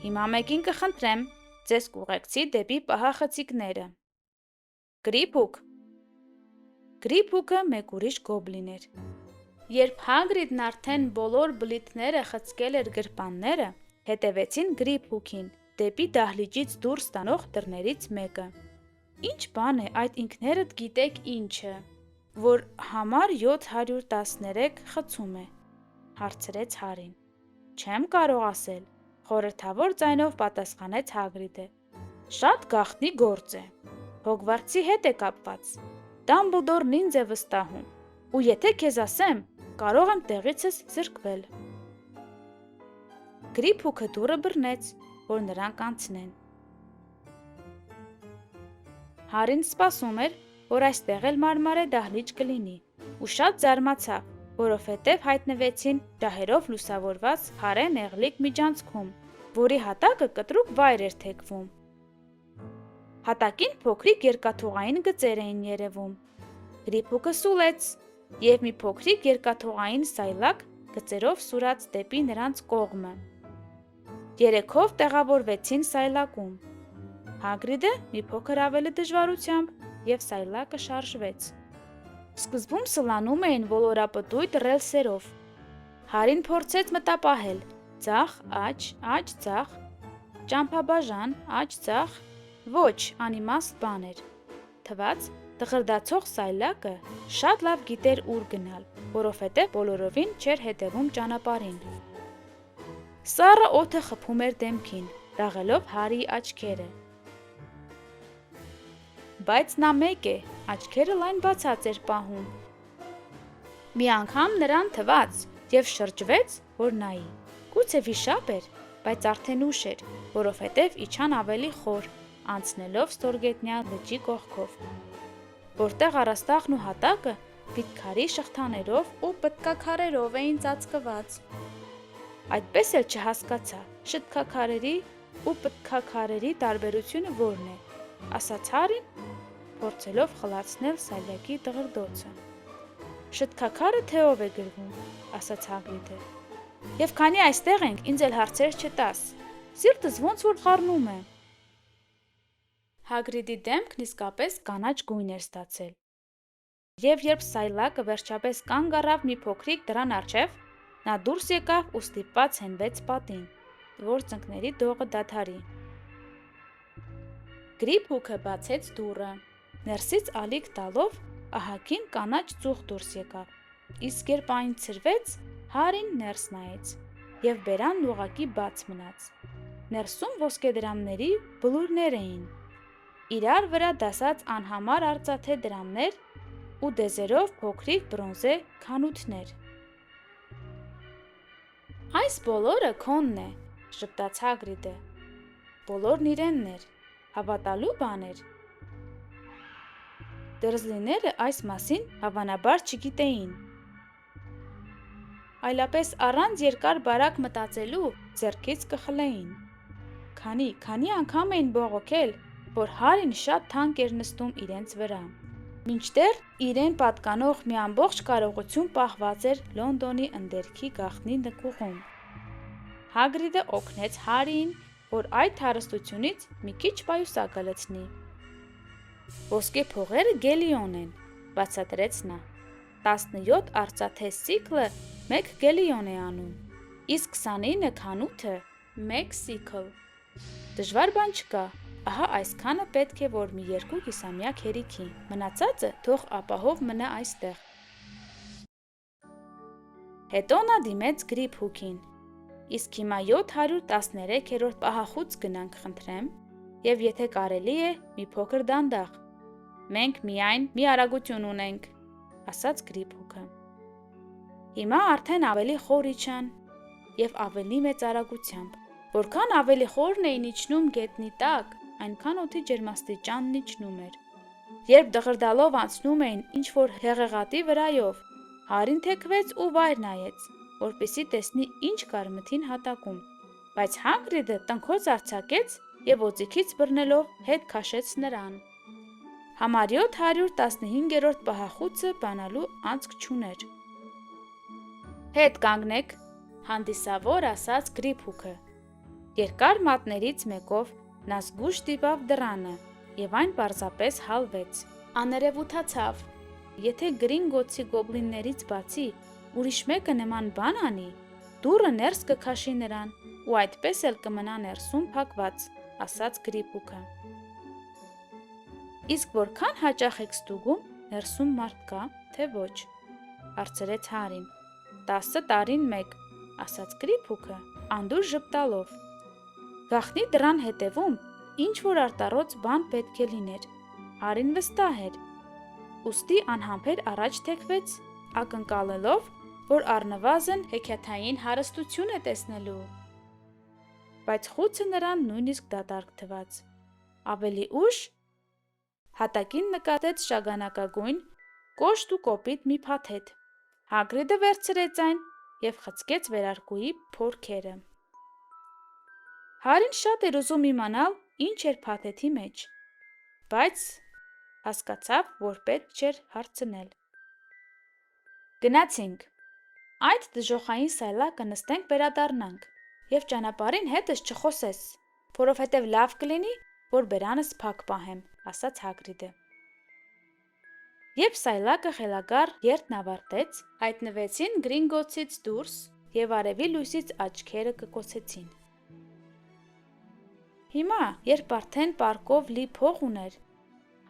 «Հիմա մեկին կխնդրեմ, ձեզ կուղեկցի դեպի պահախցիկները»։ «Գրիփուկ»։ Գրիփուկը մեկ ուրիշ գոբլին էր։ Երբ Հագրիդն արդեն բոլոր բլիթները խցկել էր գրպանները, հետևեցին Գրիփուկին դեպի դահլիճից դուրս տանող դռներից մեկը։ «Ինչ բան է այդ ինքներդ գիտեք ինչը, որ համար 713 խցում է», հարցրեց Հարին։ «Չեմ կարող ասել», խորհրդավոր ձայնով պատասխանեց Հագրիդը։ «Շատ գաղտնի գործ է։ Հոգվարցի հետ է կապված։ Դամբլդորն ինձ է վստահում, ու եթե քեզ ասեմ, կարող եմ տեղիցս զրկվել»։ Գրիփուկը դուռը բռնեց, որ նրանք անցնեն։ Հարին սպասում էր, որ այստեղ էլ մարմարե դահլիճ կլինի, ու շատ զարմացավ, որովհետև հայտնվեցին ջահերով լուսավորված քարե նեղլիկ միջանցքում, որի հատակը կտրուկ վայր էր թեքվում։ Հատակին փոքրիկ երկաթուղային գծեր էին երևում։ Գրիփուկը սուլեց, և մի փոքրիկ երկաթուղային սայլակ գծերով սուրաց դեպի նրանց կողմը։ Երեքով տեղավորվեցին սայլակում։ Հագրիդը մի փոքր ավելի դժվարությամբ, և սայլակը շարժվեց։ Սկզբում սլանում էին ոլորապտույտ ռելսերով։ Հարին փորձեց մտապահել ձախ, աջ, աջ, ձախ, ճամփաբաժան, աջ, ձախ, ոչ, անիմաստ բան էր։ Թվաց, տղրդացող սայլակը շատ լավ գիտեր ուր գնալ, որովհետև բոլորովին չէր հետևում ճանապարհին։ Սառը օդը խփում էր դեմքին, դաղելով Հարիի աչքերը։ Բայց նա մեկ է, աչքերը լայն բացած էր պահում։ Մի անգամ նրան թվաց և շրջվեց, որ նայի։ Գուցե վիշապ էր, բայց արդեն ուշ էր, որովհետև իջան ավելի խոր, անցնելով ստորգետնյա լճի կողքով, որտեղ առաստաղն ու հատակը վիթխարի շղթաներով ու պտկաքարերով էին ծածկված։ Այդպես էլ չհասկացա շտկաքարերի ու պտկաքարերի տարբերությունը որն է, ասաց Հարին, փորձելով խլացնել սայլակի դղրդոցը։ Շտկաքարը թե ով է գրվում, ասաց Հագրիդը։ Եվ քանի այստեղ ենք, ինձ էլ հարցեր չտաս, սիրտս ոնց որ խառնում է։ Հագրիդի դեմքն իսկապես կանաչ գույն էր ստացել։ Եվ երբ սայլակը վերջապես կանգ առավ մի փոքրիկ դռան առջև, նա դուրս եկավ ու ստիպված հենվեց պատին, որ ծնկների դողը դադարի։ Գրիփուկը բացեց դուռը, ներսից ալիք տալով ահագին կանաչ ծուխ դուրս եկավ, իսկ երբ այն ցրվեց, Հարին ներս նայեց, և բերանն ուղղակի բաց մնաց։ Ներսում ոսկեդրամների բլուրներ էին, իրար վրա դասած անհամար արծաթե դրամներ ու դեզերով փոքրիկ բրոնզե քանութներ։ «Այս բոլորը քոնն է», ժպտաց Հագրիդը։ «Բոլորն իրենն էր, հավատալու բան էր»։ Դրզլիները այս մասին հավանաբար չգիտեին։ Այլապես առանց երկար-բարակ մտածելու ձեռքից կխլեին։ Քանի անգամ էին բողոքել, որ Հարին շատ թանկ էր նստում իրենց վրա։ Մինչդեռ իրեն պատկանող մի ամբողջ կարողություն պահված էր Լոնդոնի ընդերքի գաղտնի նկուղում։ Հագրիդը օգնեց Հարիին, որ այդ հարստությունից մի քիչ պայուսակը լցնի։ «Ոսկե փողերը գելիոն են», բացատրեց նա։ 17 արծաթե սիկլը 1 գելիոն է անում, իսկ 29 քանութը 1 սիկլ։ Դժվար բան չկա, ահա այսքանը պետք է, որ մի 2 կիսամյակ հերիքի, մնացածը թող ապահով մնա այստեղ։ Հետո նա դիմեց Գրիփհուքին. «Իսկ հիմա 713-րդ պահախոց գնանք խնդրեմ, եւ եթե կարելի է, մի փոքր դանդաղ։ Մենք միայն մի արագություն ունենք», ասաց Գրիփհուքը։ Հիմա արդեն ավելի խոր իջան եւ ավելի մեծ արագությամբ։ Որքան ավելի խորն էին իջնում գետնի տակ, այնքան օդի ջերմաստիճանն իջնում էր։ Երբ դղրդալով անցնում էին ինչ-որ հեղեղատի վրայով, Հարին թեքվեց ու վայր նայեց, որպեսզի տեսնի ինչ կար մթին հատակում, բայց Հագրիդը տնքոց արձակեց եւ օձիքից բռնելով հետ քաշեց նրան։ Համար 715-րդ պահախոսը բանալու անցք չուներ։ «Հետ կանգնեք», հանդիսավոր ասաց Գրիփհուքը։ Երկար մատներից մեկով նա զգույշ դիպավ դռանը եւ այն պարզապես հալվեց։ Աներևութացավ։ Եթե Գրինգոթսի գոբլիններից բացի ուրիշ մեկը նման բան անի, դուռը ներս կքաշի նրան ու այդպես էլ կմնա ներսում փակված, ասաց Գրիփհուքը։ Իսկ որքան հաճախ եք ստուգում, ներսում մարդ կա, թե ոչ, հարցրեց Հարին։ 10 տարին մեկ, ասաց Գրիփհուքը, անդուր ժպտալով։ Գաղտնի դռան հետևում ինչ-որ արտառոց բան պետք է լիներ։ Հարին վստահ էր։ Ուստի անհամբեր առաջ թեքվեց, ակնկալելով, որ առնվազն հեքիաթային հարստություն է տեսնելու։ Բայց խուցը նրան նույնիսկ դատարկ թվաց։ Ավելի ուշ հատակին նկատեց շագանակագույն, կոշտ ու կոպիտ մի փաթեթ։ Հագրիդը վերցրեց այն եւ խցկեց վերարկուի փորքերը։ Հարին շատ էր ուզում իմանալ, ինչ էր փաթեթի մեջ, բայց հասկացավ, որ պետք չէր հարցնել։ Գնացինք։ Այդ դժոխային սայլակը նստենք վերադառնանք եւ ճանապարհին հետս չխոսես, որովհետեւ լավ կլինի, որ բերանս փակ պահեմ, ասաց Հագրիդը։ Երբ սայլակը խելագար երթն ավարտեց, հայտնվեցին Գրինգոթսից դուրս եւ արևի լույսից աչքերը կկոցեցին։ Հիմա, երբ արդեն պարկով լի փող ուներ,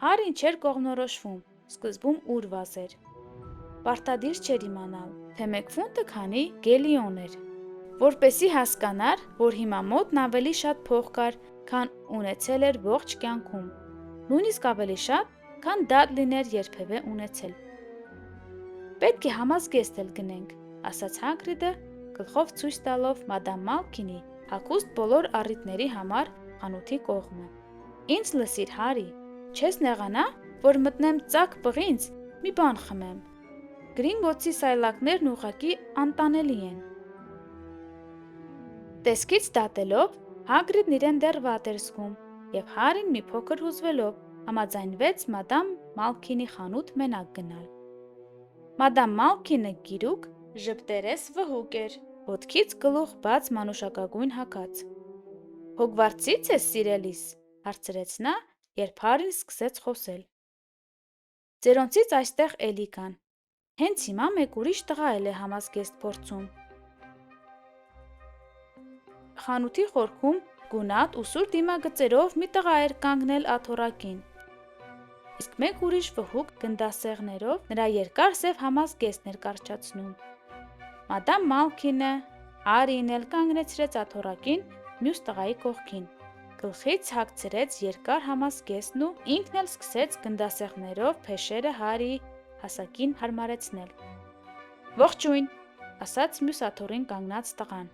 Հարին չէր կողմնորոշվում, սկզբում ուր վազեր։ Պարտադիր չէր իմանալ, թե 1 ֆունտը քանի գելիոն էր, որպեսզի հասկանար, որ հիմա մոտն ավելի շատ փող կար, քան ունեցել էր ողջ կյանքում, նույնիսկ ավելի շատ, քան Դադլիներ երբևէ ունեցել։ Պետք է համազգեստ էլ գնենք, ասաց Հագրիդը, գլխով ցույց տալով մադամ Մալքինի հագուստ բոլոր առիթների համար խանութի կողմը։ Ինձ լսիր, Հարի, չես նեղանա, որ մտնեմ ծակ պղինձ, մի բան խմեմ։ Գրինգոթսի սայլակներն ուղղակի անտանելի են։ Տեսքից դատելով, Հագրիդն իրեն դեռ վատ էր զգում, եւ Հարին մի փոքր հուզվելով համաձայնվեց մադամ Մալքինի խանութ մենակ գնալ։ Մադամ Մալքինը գիրուկ, ժպտերես վհուկ էր, ոտքից գլուխ բաց մանուշակագույն հագած։ Հոգվարցի՞ց ես, սիրելիս, հարցրեց նա, երբ Հարին սկսեց խոսել։ Ձերոնցից այստեղ էլի կան։ Հենց հիմա մեկ ուրիշ տղա էլ է համազգեստ փորձում։ Խանութի խորքում գունատ ու սուր դիմագծերով մի տղա էր կանգնել աթոռակին, իսկ մեկ ուրիշ վհուկ գնդասեղներով նրա երկար սև համազգեստն էր կարճացնում։ Մադամ Մալքինը Հարին էլ կանգնեցրեց աթոռակին մյուս տղայի կողքին, գլխից հագցրեց երկար համազգեստն ու ինքն էլ սկսեց գնդասեղներով փեշերը Հարիի հասակին հարմարեցնել։ «Ողջույն», ասաց մյուս աթոռին կանգնած տղան։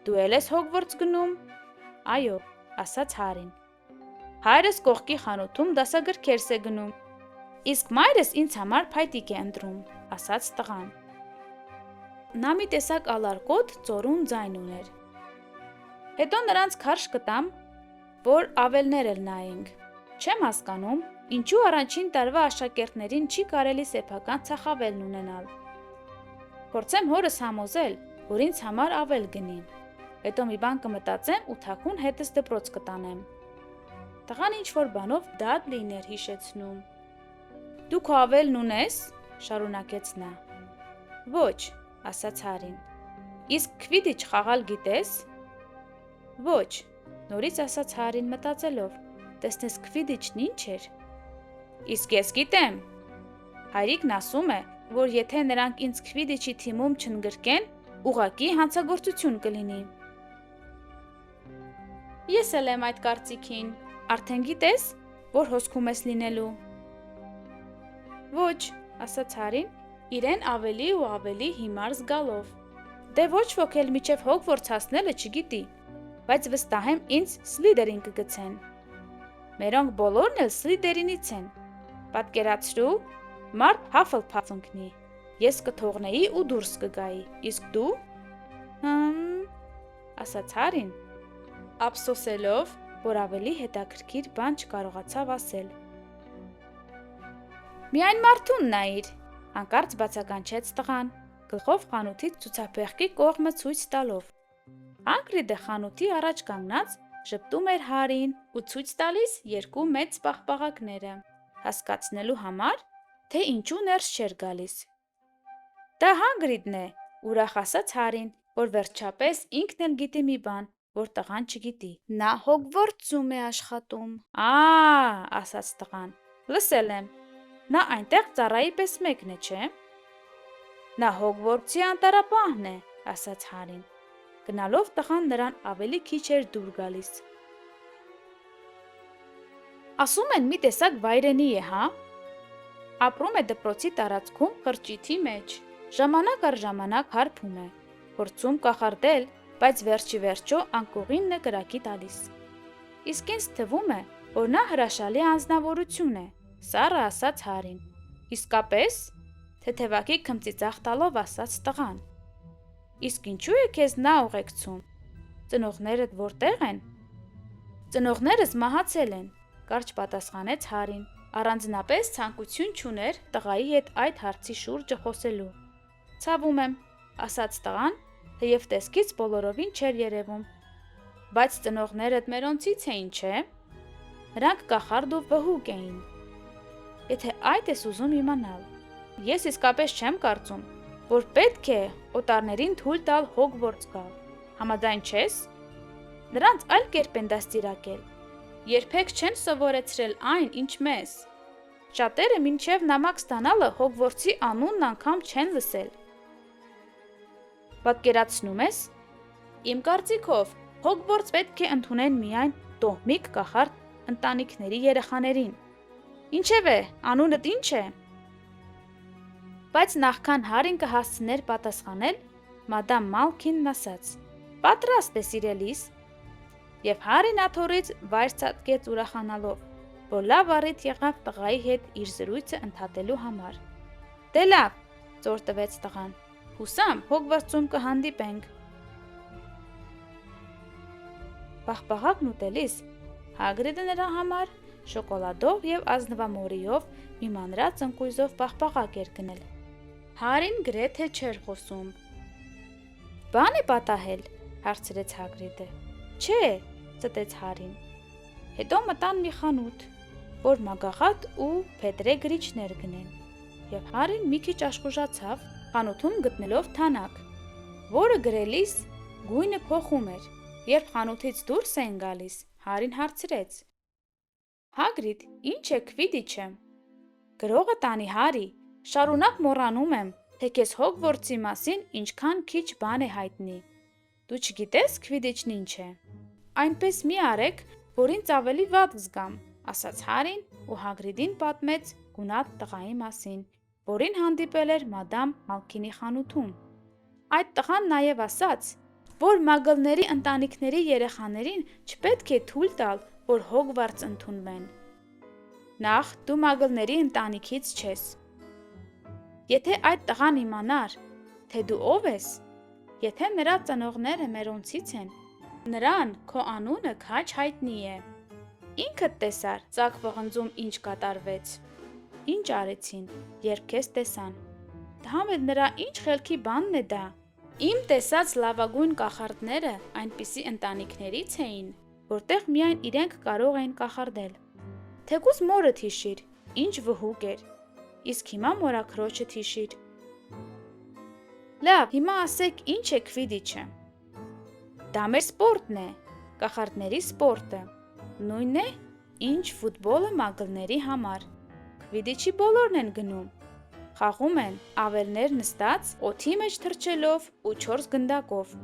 «Դու էլ ես Հոգվորտս գնում»։ «Այո», ասաց Հարին։ «Հայրս կողքի խանութում դասագրքերս է գնում, իսկ մայրս ինձ համար փայտիկ է ընտրում», ասաց տղան։ Նա մի տեսակ ալարկոտ ծորուն ձայն ուներ։ Հետո նրանց քարշ կտամ, որ ավելներ էլ նայենք։ Չեմ հասկանում, ինչու առաջին տարվա աշակերտներին չի կարելի սեփական ծախավելն ունենալ։ Փորձեմ հորս համոզել, որ ինձ համար ավել գնի։ Հետո մի բան կմտածեմ ու թաքուն հետս դպրոց կտանեմ։ Տղան ինչ-որ բանով դատ լիներ հիշեցնում։ «Դու քո ավելն ունես», շարունակեց նա։ «Ոչ», ասաց Հարին։ «Իսկ քվիդիչ խաղալ գիտես»։ «Ոչ», նորից ասաց Հարին մտածելով, տեսնես քվիդիչն ինչ էր։ «Իսկ ես գիտեմ։ Հայրիկն ասում է, որ եթե նրանք ինձ քվիդիչի թիմում չընդգրկեն, ուղղակի հանցագործություն կլինի»։ «Ես էլ եմ այդ կարծիքին, արդեն գիտես, որ հոսքում ես լինելու»։ «Ոչ», ասաց Հարին, իրեն ավելի ու ավելի հիմար զգալով։ «Դե ոչ ոք էլ մինչև Հոգվորտս հասնելը չգիտի, բայց վստահ եմ ինձ Սլիդերին կգցեն։ Մերոնք բոլորն էլ Սլիդերինից են։ Պատկերացրու, մարդ Հաֆլփաֆ ընկնի, ես կթողնեի ու դուրս կգայի, իսկ դու»։ Ասաց Հարին, ափսոսելով, որ ավելի հետաքրքիր բան չկարողացավ ասել։ «Միայն մարդուն նայիր», հանկարծ բացականչեց տղան, գլխով խանութի ցուցափեղկի կողմը ցույց տալով։ Հագրիդը խանութի առաջ կանգնած ժպտում էր Հարիին ու ցույց տալիս երկու մեծ պաղպաղակները, հասկացնելու համար, թե ինչու ներս չէր գալիս։ «Դա Հագրիդն է», ուրախ ասաց Հարին, որ վերջապես ինքն էլ գիտի մի բան, որ տղան չգիտի։ «Նա Հոգվորտսում է աշխատում»։ Ասաց տղան, լսել եմ։ Նա այնտեղ ծառայի պես մեկն է, չէ՞։ Նա Հոգվորտսի անտառապահն է, ասաց Հարին։ Գնալով տղան նրան ավելի քիչ էր դուր գալիս։ Ասում են մի տեսակ վայրենի է, հա։ Ապրում է դպրոցի տարածքում խրճիթի մեջ, ժամանակ առ ժամանակ հարբում է, փորձում կախարդել, բայց վերջի վերջո անկողինն է կրակի տալիս։ Իսկ ինձ թվում է, որ նա հրաշալի անձնավորություն է, սառը ասաց Հարին։ Իսկապես, թեթևակի քմծիծաղ տալով ասաց տղան։ Իսկ ինչու է քեզ նա ուղեկցում։ Ծնողներդ որտեղ են։ Ծնողներս մահացել են, կարճ պատասխանեց Հարին, առանձնապես ցանկություն չուներ տղայի հետ այդ հարցի շուրջը խոսելու։ Ցավում եմ, ասաց տղան, թեև տեսքից բոլորովին չէր երևում։ Բայց ծնողներդ մերոնցից էին, չէ։ Նրանք կախարդ ու վհուկ էին։ Եթե այդ ես ուզում իմանալ, ես իսկապես չեմ կարծում, որ պետք է օտարներին թույլ տալ Հոգվորտս գալ։ Համաձայն չես։ Նրանց այլ կերպ են դաստիարակել։ Երբեք չեն սովորեցրել այն, ինչ մեզ։ Շատերը մինչև նամակ ստանալը Հոգվորտսի անունն անգամ չեն լսել։ Պատկերացնում ես։ Իմ կարծիքով Հոգվորտս պետք է ընդունեն միայն տոհմիկ կախարդ ընտանիքների երեխաներին։ Ինչևէ, անունդ ինչ է։ Բայց նախքան Հարին կհասցներ պատասխանել, մադամ Մալքինն ասաց. Պատրաստ է, սիրելիս։ Եվ Հարին աթոռից վայր ցատկեց ուրախանալով, որ լավ առիթ եղավ տղայի հետ իր զրույցը ընդհատելու համար։ Դե լավ, ծոր տվեց տղան։ Հուսամ Հոգվորտսում կհանդիպենք։ Պաղպաղակն ուտելիս Հագրիդը նրա համար շոկոլադով և ազնվամորիով մի մանրած ընկույզով պաղպաղակ էր գնել։ Հարին գրեթե չէր խոսում։ Բան է պատահել, հարցրեց Հագրիդը։ Չէ, ծտեց Հարին։ Հետո մտան մի խանութ, որ մագաղատ ու փետրե գրիչներ գնեն, և Հարին մի քիչ աշխուժացավ, խանութում գտնելով թանակ, որը գրելիս գույնը փոխում էր։ Երբ խանութից դուրս էին գալիս, Հարին հարցրեց. Հագրիդ, ինչ է քվիդիչը։ Գրողը տանի, Հարի, շարունակ մոռանում եմ, թե քեզ Հոգվորտսի մասին ինչքան քիչ բան է հայտնի։ Դու չգիտես Քվիդիչն ինչ է։ Այնպես մի արեք, որ ինձ ավելի վատ զգամ, ասաց Հարին ու Հագրիդին պատմեց գունատ տղայի մասին, որին հանդիպել էր մադամ Մալքինի խանութում։ Այդ տղան նաև ասաց, որ մագլների ընտանիքների երեխաներին չպետք է թույլ տալ, որ Հոգվարտս ընդունվեն։ Նախ դու մագլների ընտանիքից չես։ Եթե այդ տղան իմանար, թե դու ով ես, եթե նրա ծնողները մերոնցից են, նրան քո անունը քաջ հայտնի է։ Ինքդ տեսար ծակ վղնձում ինչ կատարվեց։ Ինչ արեցին, երբ քեզ տեսան։ Դա էլ նրա ինչ խելքի բանն է դա։ Իմ տեսած լավագույն կախարդները այնպիսի ընտանիքներից էին, որտեղ միայն իրենք կարող էին կախարդել։ Թեկուզ մորդ հիշիր, ինչ վհուկ էր, իսկ հիմա մորաքրոջը հիշիր։ Լավ, հիմա ասեք ինչ է Քվիդիչը։ Դա մեր սպորտն է, կախարդների սպորտը, նույնն է, ինչ ֆուտբոլը մագլների համար։ Քվիդիչի բոլորն են գնում, խաղում են ավերներ նստած, օդի մեջ թռչելով ու 4 գնդակով։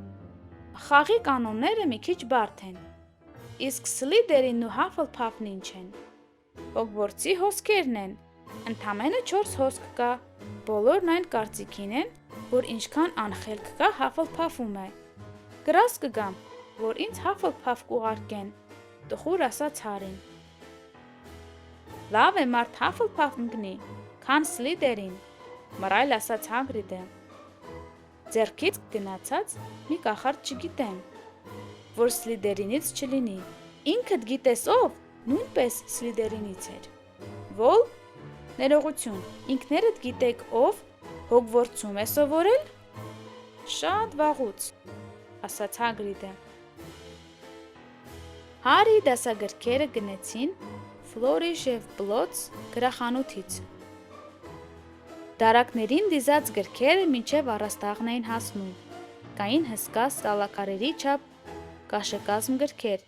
Խաղի կանոնները մի քիչ բարդ են, իսկ Սլիդերինն ու Հաֆլփաֆն ինչ են։ Հոգվորտսի հոսքերն են, ընդամենը 4 հոսք կա, բոլորն այն կարծիքին են, որ ինչքան անխելք կա Հաֆլփաֆում է։ Գրաս կգամ, որ ինձ Հաֆլփաֆ կուղարկեն, տխուր ասաց Հարին։ Լավ է մարդ Հաֆլփաֆ ընկնի, քան Սլիդերին, մռայլ ասաց Հագրիդը։ Ձեռքից գնացած մի կախարդ չգիտեմ, որ Սլիդերինից չլինի։ Ինքդ գիտես ով, նույնպես Սլիդերինից էր։ Ոլ, ներողություն, ինքներդ գիտեք ով Հոգվորտսում է սովորել։ Շատ վաղուց, ասաց Հագրիդը։ Հարի դասագրքերը գնեցին Ֆլորիշ և Պլոց գրախանութից։ Դարակներին դիզած գրքերը մինչև առաստաղն էին հասնում։ Կային հսկա սալակարերի չափ կաշեկազմ գրքեր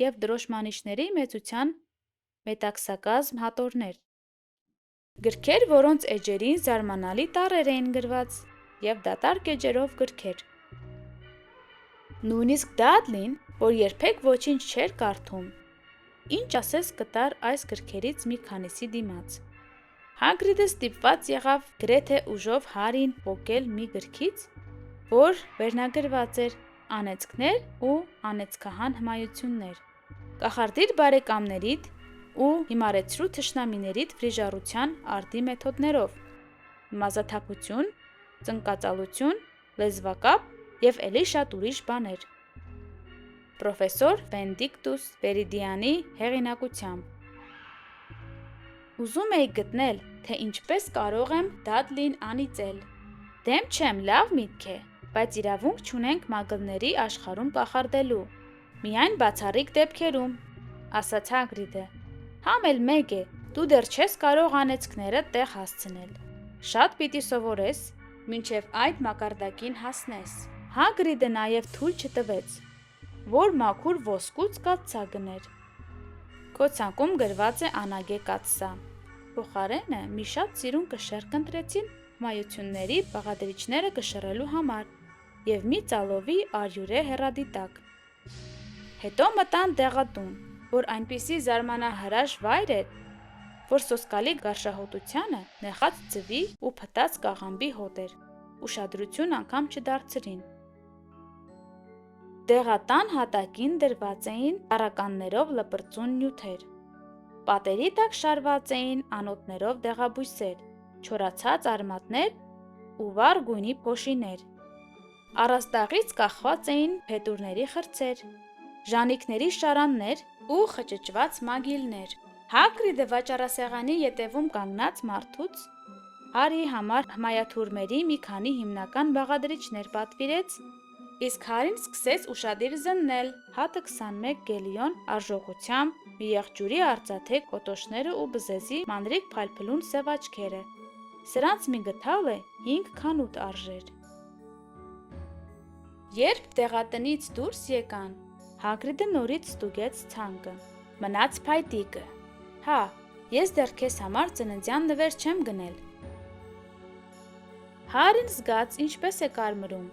և դրոշմանիչների մեծության մետաքսակազմ հատորներ։ Գրքեր, որոնց էջերին զարմանալի տառեր էին գրված և դատարկ էջերով գրքեր։ Նույնիսկ Դադլին, որ երբեք ոչինչ չէր կարդում, ինչ ասես կտար այս գրքերից մի քանիսի դիմաց։ Հագրիդը ստիպված եղավ գրեթե ուժով Հարին պոկել մի գրքից, որ վերնագրված էր «Անեծքներ ու անեծքահան հմայություններ»։ Կախարդիր բարեկամներիդ ու հիմարեցրու թշնամիներիդ վրիժառության արդի մեթոդներով, մազաթափություն, ծնկածալություն, լեզվակապ և էլի շատ ուրիշ բաներ։ Պրոֆեսոր Բենդիկտուս Վերիդիանի հեղինակությամբ։ Ուզում էի գտնել, թե ինչպես կարող եմ Դադլին անիծել։ Դեմ չեմ, լավ միտք է, բայց իրավունք չունենք մագլների աշխարհում կախարդելու, միայն բացառիկ դեպքերում, ասաց Հագրիդը։ Համ էլ մեկ է, դու դեռ չես կարող անեծքները տեղ հասցնել։ Շատ պիտի սովորես, մինչև այդ մակարդակին հասնես։ Հագրիդը նաև թույլ չտվեց, որ մաքուր ոսկուց կաթսա գներ։ Քո ցանկում գրված է անագե կաթսա։ Փոխարենը մի շատ սիրուն կշեռ կընտրեցին հմայությունների բաղադրիչները կշռելու համար և մի ծալովի արյուրե հեռադիտակ։ Հետո մտան դեղատուն, որ այնպիսի զարմանահրաշ վայր էր, որ սոսկալի գարշահոտությանը նեխած ձվի ու փտած կաղամբի հոտ էր, ուշադրություն անգամ չդարձրին։ Դեղատան հատակին դրված էին տառականներով լպրծուն նյութեր։ Պատերի տակ շարված էին անոթներով դեղաբույսեր, չորացած արմատներ ու վառ գույնի փոշիներ։ Առաստաղից կախված էին փետուրների խրձեր, ժանիքների շարաններ ու խճճված մագիլներ։ Հագրիդը վաճառասեղանի ետևում կանգնած մարդուց Հարիի համար հմայաթուրմերի մի քանի հիմնական բաղադրիչներ պատվիրեց, իսկ Հարին սկսեց ուշադիր զննել հատը 21 գելիոն արժողությամբ մի եղջյուրի արծաթե կոտոշները ու բզեզի մանրիկ փայլփլուն սև աչքերը։ Սրանց մի գդալը 5 քանութ արժեր։ Երբ տեղատնից դուրս եկան, Հագրիդը նորից ստուգեց ցանկը։ Մնաց փայտիկը։ Հա, ես դեռ քեզ համար ծննդյան նվեր չեմ գնել։ Հարին զգաց ինչպես է կարմրում։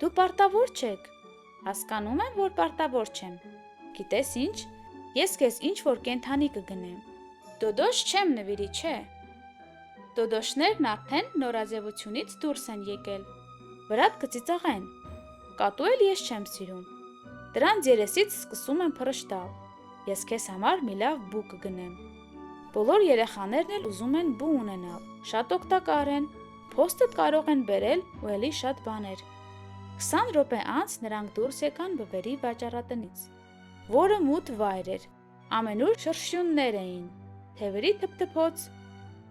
Դու պարտավոր չեք։ Հասկանում եմ, որ պարտավոր չեմ։ Գիտես ինչ, ես քեզ ինչ-որ կենդանի կգնեմ։ Դոդոշ չեմ նվիրի, չէ։ Դոդոշներն արդեն նորաձևությունից դուրս են եկել։ Վրատ կծիծաղեն։ Կատու էլ ես չեմ սիրում։ Դրանց երեսից սկսում եմ փռշտալ։ Ես քեզ համար մի լավ բու կգնեմ։ Բոլոր երեխաներն էլ ուզում են բու ունենալ, շատ օգտակար են, փոստդ կարող են բերել ու էլի շատ բաներ։ 20 րոպե անց նրանք դուրս եկան բվերի վաճառատնից, որը մութ վայր էր, ամենուր շրշյուններ էին, թևերի թփթփոց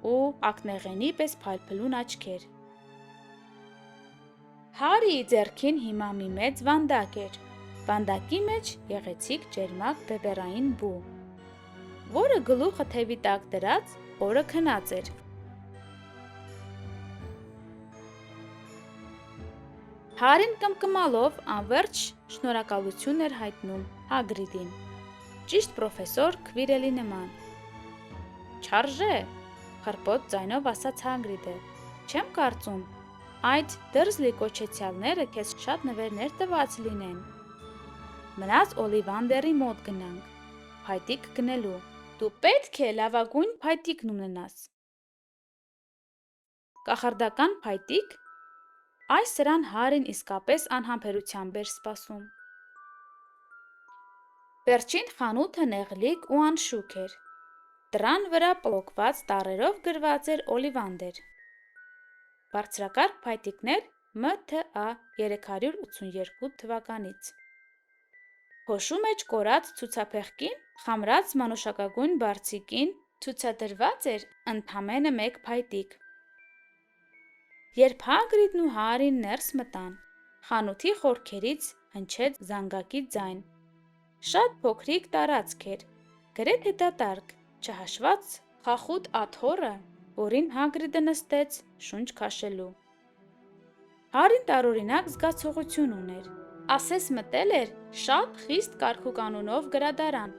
ու ակնեղենի պես փայլփլուն աչքեր։ Հարիի ձեռքին հիմա մի մեծ վանդակ էր, վանդակի մեջ գեղեցիկ ջերմակ բեբերային բու, որը գլուխը թևի տակ դրած օրը քնած էր։ Հարին կմկմալով անվերջ շնորհակալություն էր հայտնում Հագրիդին, ճիշտ պրոֆեսոր Քվիրելի նման։ Չարժե, խռպոտ ձայնով ասաց Հագրիդը, չեմ կարծում, այդ դրզլի կոչեցյալները քեզ շատ նվերներ տված լինեն։ Մնաց Օլիվանդերի մոտ գնանք, փայտիկ գնելու, դու պետք է լավագույն փայտիկն ունենաս։ Կախարդական փայտիկ։ Այս սրան Հարին իսկապես անհամբերությամբ էր սպասում։ Վերջին խանութը նեղլիկ ու անշուք էր։ Դռան վրա պլոկված տառերով գրված էր Օլիվանդեր։ Բարձրակարգ փայտիկներ ՄԹԱ 382 թվականից։ Փոշու մեջ կորած ցուցափեղկին, խամրած մանուշակագույն բարձիկին ցուցադրված էր ընդամենը մեկ փայտիկ։ Երբ Հագրիդն ու Հարին ներս մտան, խանութի խորքերից հնչեց զանգակի ձայն։ Շատ փոքրիկ տարածք էր, գրեթե դատարկ, չհաշված խախուտ աթոռը, որին Հագրիդը նստեց շունչ քաշելու։ Հարին տարօրինակ զգացողություն ուներ, ասես մտել էր շատ խիստ կարգուկանոնով գրադարան։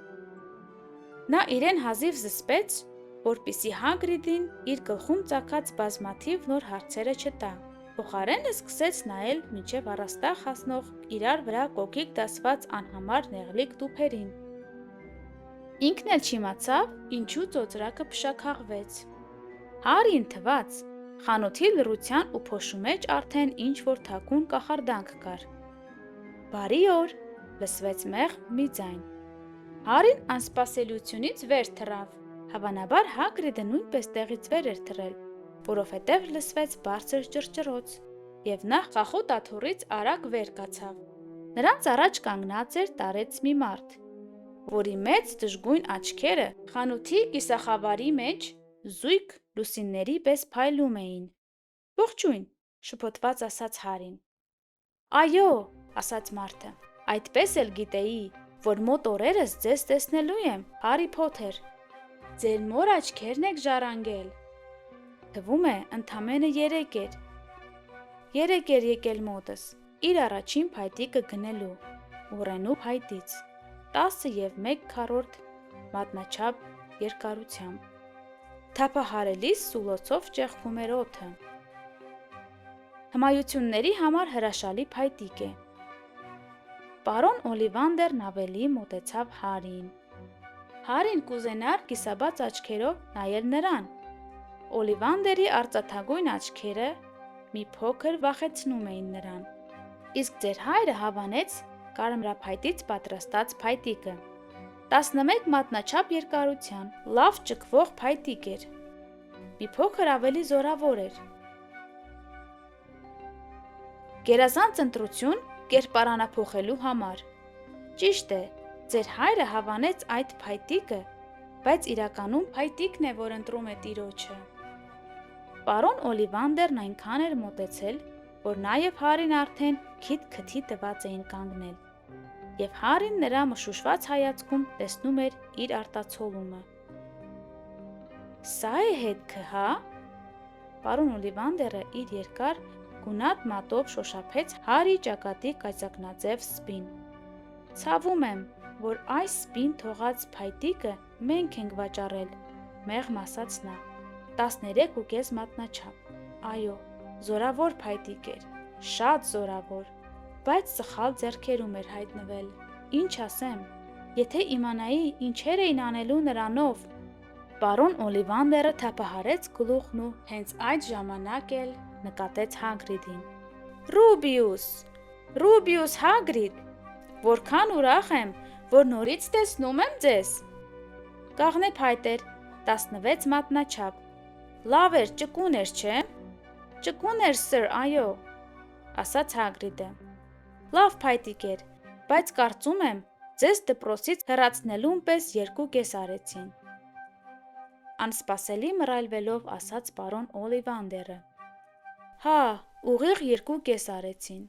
Նա իրեն հազիվ զսպեց, որպեսզի Հագրիդին իր գլխում ծագած բազմաթիվ նոր հարցերը չտա։ Փոխարենը սկսեց նայել մինչև առաստաղ հասնող իրար վրա կոկիկ դասված անհամար նեղլիկ տուփերին։ Ինքն էլ չիմացավ, ինչու ծոծրակը փշաքաղվեց։ Հարին թվաց, խանութի լռության ու փոշու մեջ արդեն ինչ-որ թաքուն կախարդանք կար։ Բարի օր, լսվեց մեղմ մի ձայն։ Հարին անսպասելիությունից վեր թռավ։ Հավանաբար Հագրիդը նույնպես տեղից վեր էր թռել, որովհետև լսվեց բարձր ճռճռոց, և նա խախուտ աթոռից արագ վեր կացավ։ Նրանց առաջ կանգնած էր տարեց մի մարդ, որի մեծ դժգույն աչքերը խանութի կիսախավարի մեջ զույգ լուսինների պես փայլում էին։ Ողջույն, շփոթված ասաց Հարին։ Այո, ասաց մարդը, այդպես էլ գիտեի, որ մոտ օրերս ձեզ տեսնելու եմ, Հարի Փոթեր։ Ձեր մոր աչքերն եք ժառանգել։ Թվում է ընդամենը 3 էր։ 3 էր եկել մոտս, իր առաջին փայտիկը գնելու, ուռենու փայտից, 10.1 մատնաչափ երկարությամբ։ Թափահարելիս սուլոցով ճեղքում էր օդը։ Հմայությունների համար հրաշալի փայտիկ է։ Պարոն Օլիվանդերն ավելի մոտեցավ Հարիին։ Հարին կուզենար կիսաբաց աչքերով նայել նրան։ Օլիվանդերի արծաթագույն աչքերը մի փոքր վախեցնում էին նրան։ Իսկ ձեր հայրը հավանեց կարմրափայտից պատրաստած փայտիկը։ 11 մատնաչափ երկարության, լավ ճկվող փայտիկ էր։ Մի փոքր ավելի զորավոր էր։ Գերազանց ընտրություն կերպարանափոխելու համար։ Ճիշտ է, ձեր հայրը հավանեց այդ փայտիկը, բայց իրականում փայտիկն է, որ ընտրում է տիրոջը։ Պարոն Օլիվանդերն այնքան էր մոտեցել, որ նա և Հարին արդեն քիթ-քթի տված էին կանգնել, և Հարին նրա մշուշված հայացքում տեսնում էր իր արտացոլումը։ Սա է հետքը, հա։ Պարոն Օլիվանդերը իր երկար գունատ մատով շոշափեց Հարիի ճակատի կայծակնաձև սպին։ Ցավում եմ, որ այս սպին թողած փայտիկը մենք ենք վաճառել, մեղմ ասաց նա, 13.5 մատնաչափ, այո, Զորավոր փայտիկ էր, շատ զորավոր, բայց սխալ ձեռքերում էր հայտնվել։ Ինչ ասեմ, եթե իմանայի ինչեր էին անելու նրանով։ Պարոն Օլիվանդերը թափահարեց գլուխն ու հենց այդ ժամանակ էլ նկատեց Հագրիդին։ Ռուբիուս Հագրիդ, որքան ուրախ եմ, որ նորից տեսնում եմ ձեզ։ Կաղնե փայտեր, 16 մատնաչափ։ Լավ էր, ճկուն էր, չէ՞։ Ճկուն էր, սըր, այո, ասաց Հագրիդը։ Լավ փայտիկ էր, բայց կարծում եմ, ձեզ դպրոցից հեռացնելուն պես 2 կես արեցին։ Անսպասելի մռայլվելով ասաց պարոն Օլիվանդերը։ Հա, ուղիղ 2 կես արեցին,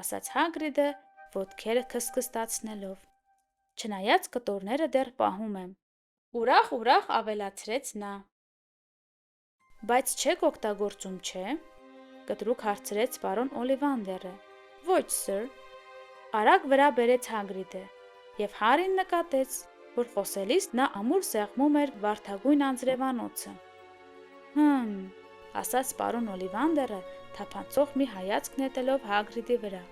ասաց Հագրիդը, ոտքերը քստքստացնելով։ Չնայած կտորները դեռ պահում եմ, ուրախ ավելացրեց նա։ Բայց չեք օգտագործում, չէ՞, կտրուկ հարցրեց պարոն Օլիվանդերը։ Ոչ, սըր, արագ վրա բերեց Հագրիդը, և Հարին նկատեց, որ խոսելիս նա ամուր սեղմում էր վարդագույն անձրևանոցը։ Ասաց պարոն Օլիվանդերը, թափանցող մի հայացք նետելով Հագրիդի վրա։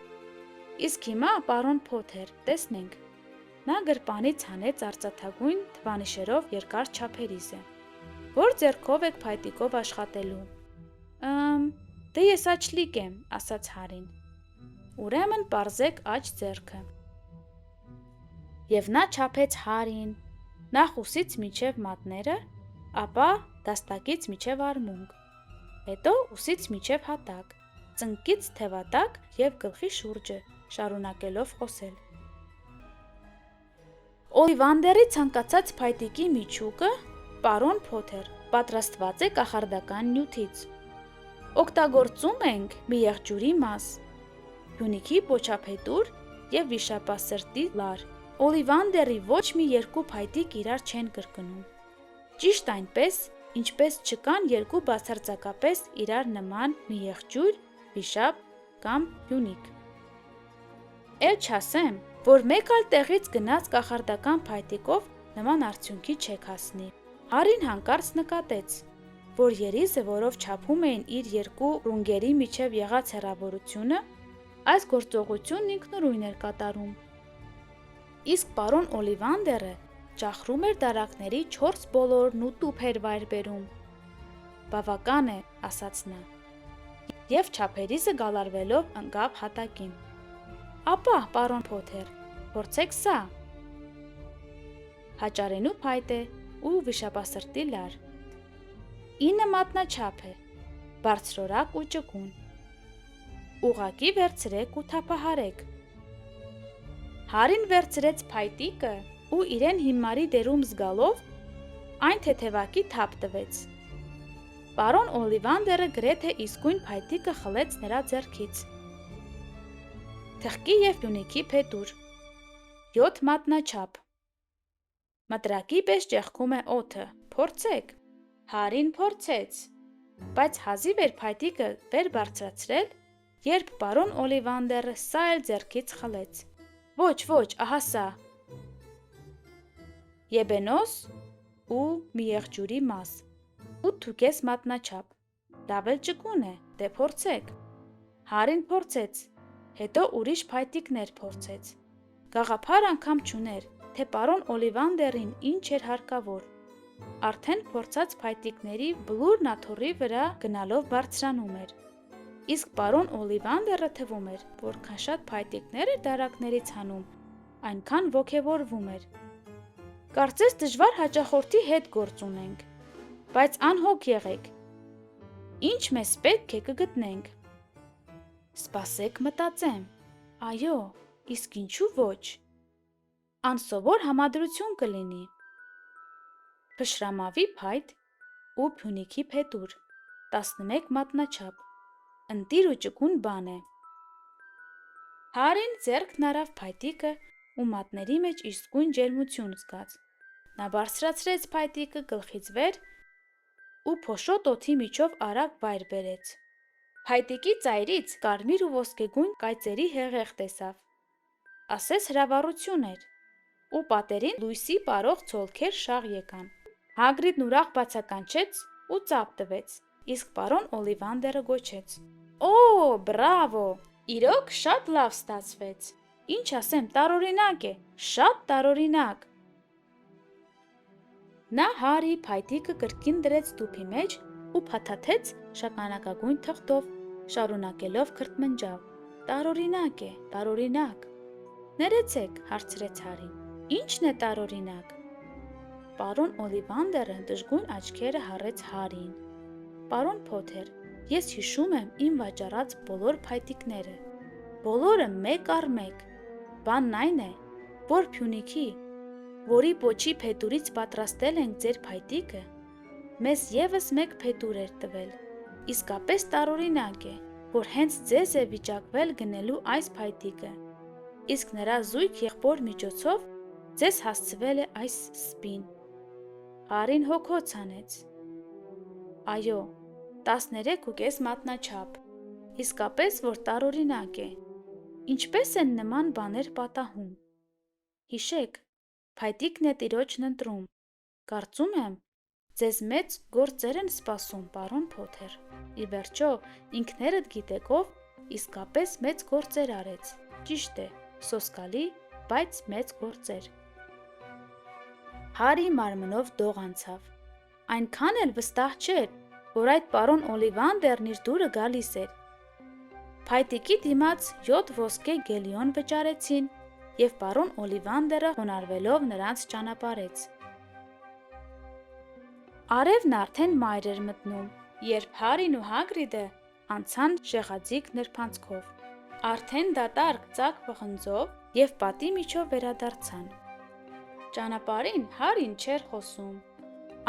Իսկ հիմա, պարոն Փոթեր, տեսնենք։ Նա գրպանից հանեց արծաթագույն թվանիշերով երկար չափերիզը։ Որ ձեռքով եք փայտիկով աշխատելու։ Դե ես աչլիկ եմ, ասաց Հարին։ Ուրեմն պարզեք աջ ձեռքը։ Եվ նա չափեց Հարին, նախ ուսից մինչև մատները, ապա դաստակից մինչև արմունկ, հետո ուսից մինչև հատակ, ծնկից թևատակ և գլխի շուրջը, շարունակելով խոսել։ Օլիվանդերի ցանկացած փայտիկի միջուկը, պարոն Փոթեր, պատրաստված է կախարդական նյութից։ Օգտագործում ենք մի եղջյուրի մաս, հյունիքի պոչափետուր և վիշապասրտի լար։ Օլիվանդերի ոչ մի 2 փայտիկ իրար չեն կրկնում։ Ճիշտ այնպես, ինչպես չկան 2 բացարձակապես իրար նման մի եղջյուր, վիշապ կամ հյունիկ։ Էլ չասեմ, որ մեկ այլ տեղից գնած կախարդական փայտիկով նման արդյունքի չեք հասնի։ Հարին հանկարծ նկատեց, որ երիզը, որով չափում էին իր 2 ռունգերի միջև եղած հեռավորությունը, այս գործողությունն ինքնուրույն էր կատարում։ Իսկ պարոն Օլիվանդերը ճախրում էր դարակների 4 բոլորն ու տուփ էր վայր բերում։ Բավական է, ասաց նա, և չափերիզը գալարվելով ընկավ հատակին։ Ապա, պարոն Փոթեր, փորձեք սա։ Հաճարենու փայտ է ու վիշապասրտի լար։ 9 մատնաչափ է, բարձրորակ ու ճկուն։ Ուղղակի վերցրեք ու թափահարեք։ Հարին վերցրեց փայտիկը ու իրեն հիմարի դերում զգալով այն թեթևակի թափ տվեց։ Պարոն Օլիվանդերը գրեթե իսկույն փայտիկը խլեց նրա ձեռքից։ Թղկի և հյունիքի փետուր, 7 մատնաչափ։ Մտրակի պես ճեղքում է օդը, փորձեք։ Հարին փորձեց, բայց հազիվ էր փայտիկը վեր բարձրացրել, երբ պարոն Օլիվանդերը սա էլ ձեռքից խլեց։ Ոչ, ահա սա։ Եբենոս ու մի եղջյուրի մաս, 8.5 մատնաչափ։ Լավ էլ ճկուն է, դե փորձեք։ Հարին փորձեց, հետո ուրիշ փայտիկներ փորձեց։ Գաղափար անգամ չուներ, թե պարոն Օլիվանդերին ինչ էր հարկավոր։ Արդեն փորձած փայտիկների բլուրն աթոռի վրա գնալով բարձրանում էր։ Իսկ պարոն Օլիվանդերը թվում էր, որքան շատ փայտիկներ էր դարակներից հանում, այնքան ոգևորվում էր։ Կարծես դժվար հաճախորդի հետ գործ ունենք, բայց անհոգ եղեք։ Ինչ մեզ պետք է կգտնենք։ Սպասեք մտածեմ, այո, իսկ ինչու ոչ։ Անսովոր համադրություն կլինի։ Փշրամավի փայտ ու հյունիքի փետուր, 11 մատնաչափ, ընտիր ու ճկուն բան է։ Հարին ձեռքն առավ փայտիկը ու մատների մեջ իսկույն ջերմություն զգաց։ Նա բարձրացրեց փայտիկը գլխից վեր ու փոշոտ օդի միջով արագ վայր բերեց։ Փայտիկի ծայրից կարմիր ու ոսկեգույն կայծերի հեղեղ տեսավ։ Ասես հրավառություն էր, ու պատերին լույսի պարող ցոլքեր շաղ եկան։ Հագրիդն ուրախ բացականչեց ու ծափ տվեց։ Իսկ պարոն Օլիվանդերը գոչեց. Օ, բրավո, իրոք շատ լավ ստացվեց, ինչ ասեմ, տարօրինակ է, շատ տարօրինակ։ Նա Հարիի փայտիկը կրկին դրեց տուփի մեջ ու փաթաթեց շագանակագույն թղթով, շարունակելով քրթմնջալ. տարօրինակ է, տարօրինակ։ Ներեցեք, հարցրեց Հարին, ի՞նչն է տարօրինակ։ Պարոն Օլիվանդերը դժգույն աչքերը հառեց Հարիին. Պարոն Փոթեր, ես հիշում եմ իմ վաճառած բոլոր փայտիկները, բոլորը մեկ առ մեկ։ Բանն այն է, որ Փյունիկի, որի պոչի փետուրից պատրաստել ենք ձեր փայտիկը, մեզ եւս մեկ փետուր էր տվել։ Իսկապես տարօրինակ է, որ հենց ձեզ է վիճակվել գնելու այս փայտիկը, իսկ նրա զույգ եղբոր միջոցով ձեզ հասցվել է այս սպին։ Հարին հոգոց անեց. Այո, 13.5 մատնաչափ, իսկապես որ տարօրինակ է։ Ինչպես են նման բաներ պատահում։ Հիշեք, փայտիկն է տիրոջն ընտրում։ Կարծում եմ, ձեզ մեծ գործեր են սպասում, պարոն Փոթեր։ Ի վերջո, ինքներդ գիտեք ով իսկապես մեծ գործեր արեց։ Ճիշտ է, սոսկալի, բայց մեծ գործեր։ Հարի մարմնով դող անցավ։ Այնքան էլ վստահ չէր, որ այդ պարոն Օլիվանդերն իր դուրը գալիս էր։ Փայտիկի դիմաց 7 ոսկե գելիոն վճարեցին, և պարոն Օլիվանդերը խոնարհվելով նրանց ճանապարհեց։ Արևն արդեն մայր էր մտնում, երբ Հարին ու Հագրիդը անցան շեղաձիգ նրբանցքով, արդեն դատարկ ծակ պղնձով և պատի միջով վերադարձան։ Ճանապարհին Հարին չէր խոսում,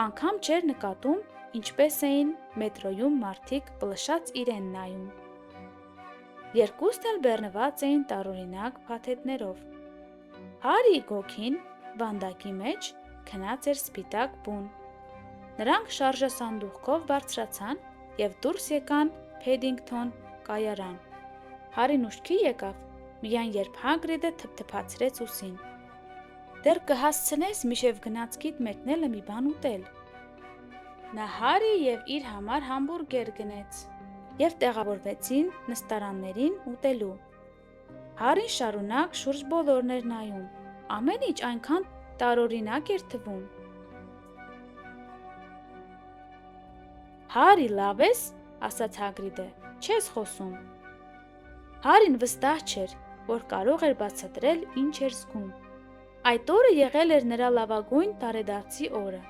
անգամ չէր նկատում, ինչպես էին մետրոյում մարդիկ պլշած իրեն նայում։ Երկուսն էլ բեռնված էին տարօրինակ փաթեթներով։ Հարիի գոգին վանդակի մեջ քնած էր սպիտակ բուն։ Նրանք շարժասանդուղքով բարձրացան և դուրս եկան Փեդինգթոն կայարան։ Հարին ուշքի եկավ, միայն երբ Հագրիդը թփթփացրեց ուսին։ Դեռ կհասցնես մինչև գնացքիդ մեկնելը մի բան ուտել։ Նա Հարի և իր համար համբուրգեր գնեց և տեղավորվեցին նստարաններին ուտելու։ Հարին շարունակ շուրջ բոլորն էր նայում, ամեն ինչ այնքան տարօրինակ էր թվում։ Հարի, լավ ես, ասաց Հագրիդը, չես խոսում։ Հարին վստահ չէր, որ կարող էր բացատրել ինչ էր զգում։ Այդ օրը եղել էր նրա լավագույն տարեդարձի օրը,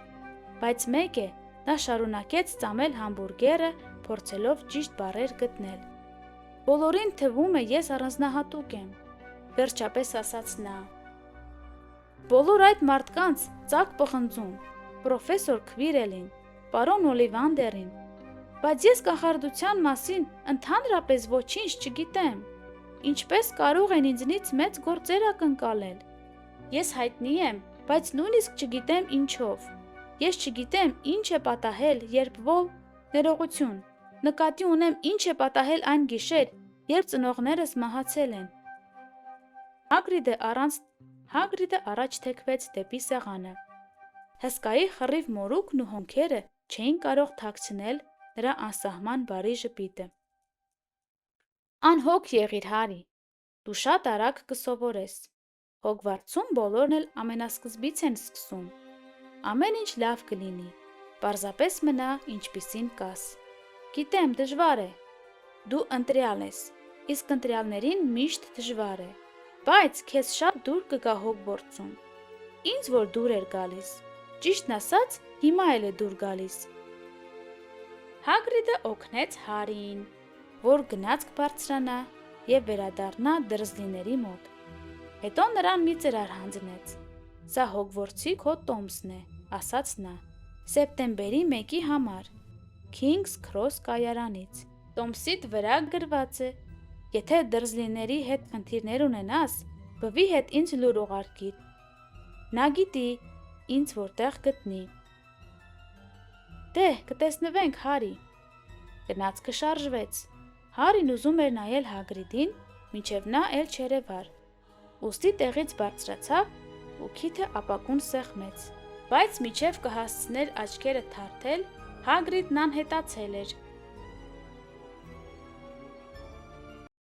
բայց մեկ է, նա շարունակեց ծամել համբուրգերը, փորձելով ճիշտ բառեր գտնել։ Բոլորին թվում է ես առանձնահատուկ եմ, վերջապես ասաց նա։ Բոլոր այդ մարդկանց ծակ պղնձում, պրոֆեսոր Քվիրելին, պարոն Օլիվանդերին, բայց ես կախարդության մասին ընդհանրապես ոչինչ չգիտեմ, ինչպես կարող են ինձնից մեծ գործեր ակնկալել։ Ես հայտնի եմ, բայց նույնիսկ չգիտեմ ինչով։ Ես չգիտեմ ինչ է պատահել, երբ ներողություն, նկատի ունեմ ինչ է պատահել այն գիշեր, երբ ծնողներս մահացել են։ Հագրիդը առաջ թեքվեց դեպի սեղանը։ Հսկայի խռիվ մորուքն ու հոնքերը չէին կարող թաքցնել նրա անսահման բարի ժպիտը։ Անհոգ եղիր, Հարի, դու շատ արագ կսովորես։ Հոգվարցում բոլորն էլ ամենասկզբից են սկսում։ Ամեն ինչ լավ կլինի, պարզապես մնա ինչպիսին կաս։ Գիտեմ, դժվար է։ Դու ընտրյալ ես, իսկ ընտրյալներին միշտ դժվար է, բայց քեզ շատ դուր կգա Հոգվորցում։ Ինձ որ դուր էր գալիս, ճիշտն ասած, հիմա էլ է դուր գալիս։ Հագրիդը օգնեց Հարիին, որ գնացք բարձրանա և վերադառնա դրզլիների մոտ։ Հետո նրան մի ծրար հանձնեց։ Սա Հոգվորցի քո տոմսն է, ասաց նա, սեպտեմբերի 1-ի համար, Քինգս Քրոս կայարանից։ Տոմսիդ վրա գրված է. եթե դրզլիների հետ խնդիրներ ունենաս, բվի հետ ինձ լուր ուղարկիր։ Նա գիտի ինձ որտեղ գտնի։ Դե, կտեսնվենք, Հարի։ Գնացքը շարժվեց։ Հարին ուզում էր նայել Հագրիդին, մինչև նա էլ չերևար։ Ուստի տեղից բարձրացավ ու քիթը ապակուն սեղմեց, բայց մինչև կհասցներ աչքերը թարթել, Հագրիդն անհետացել էր։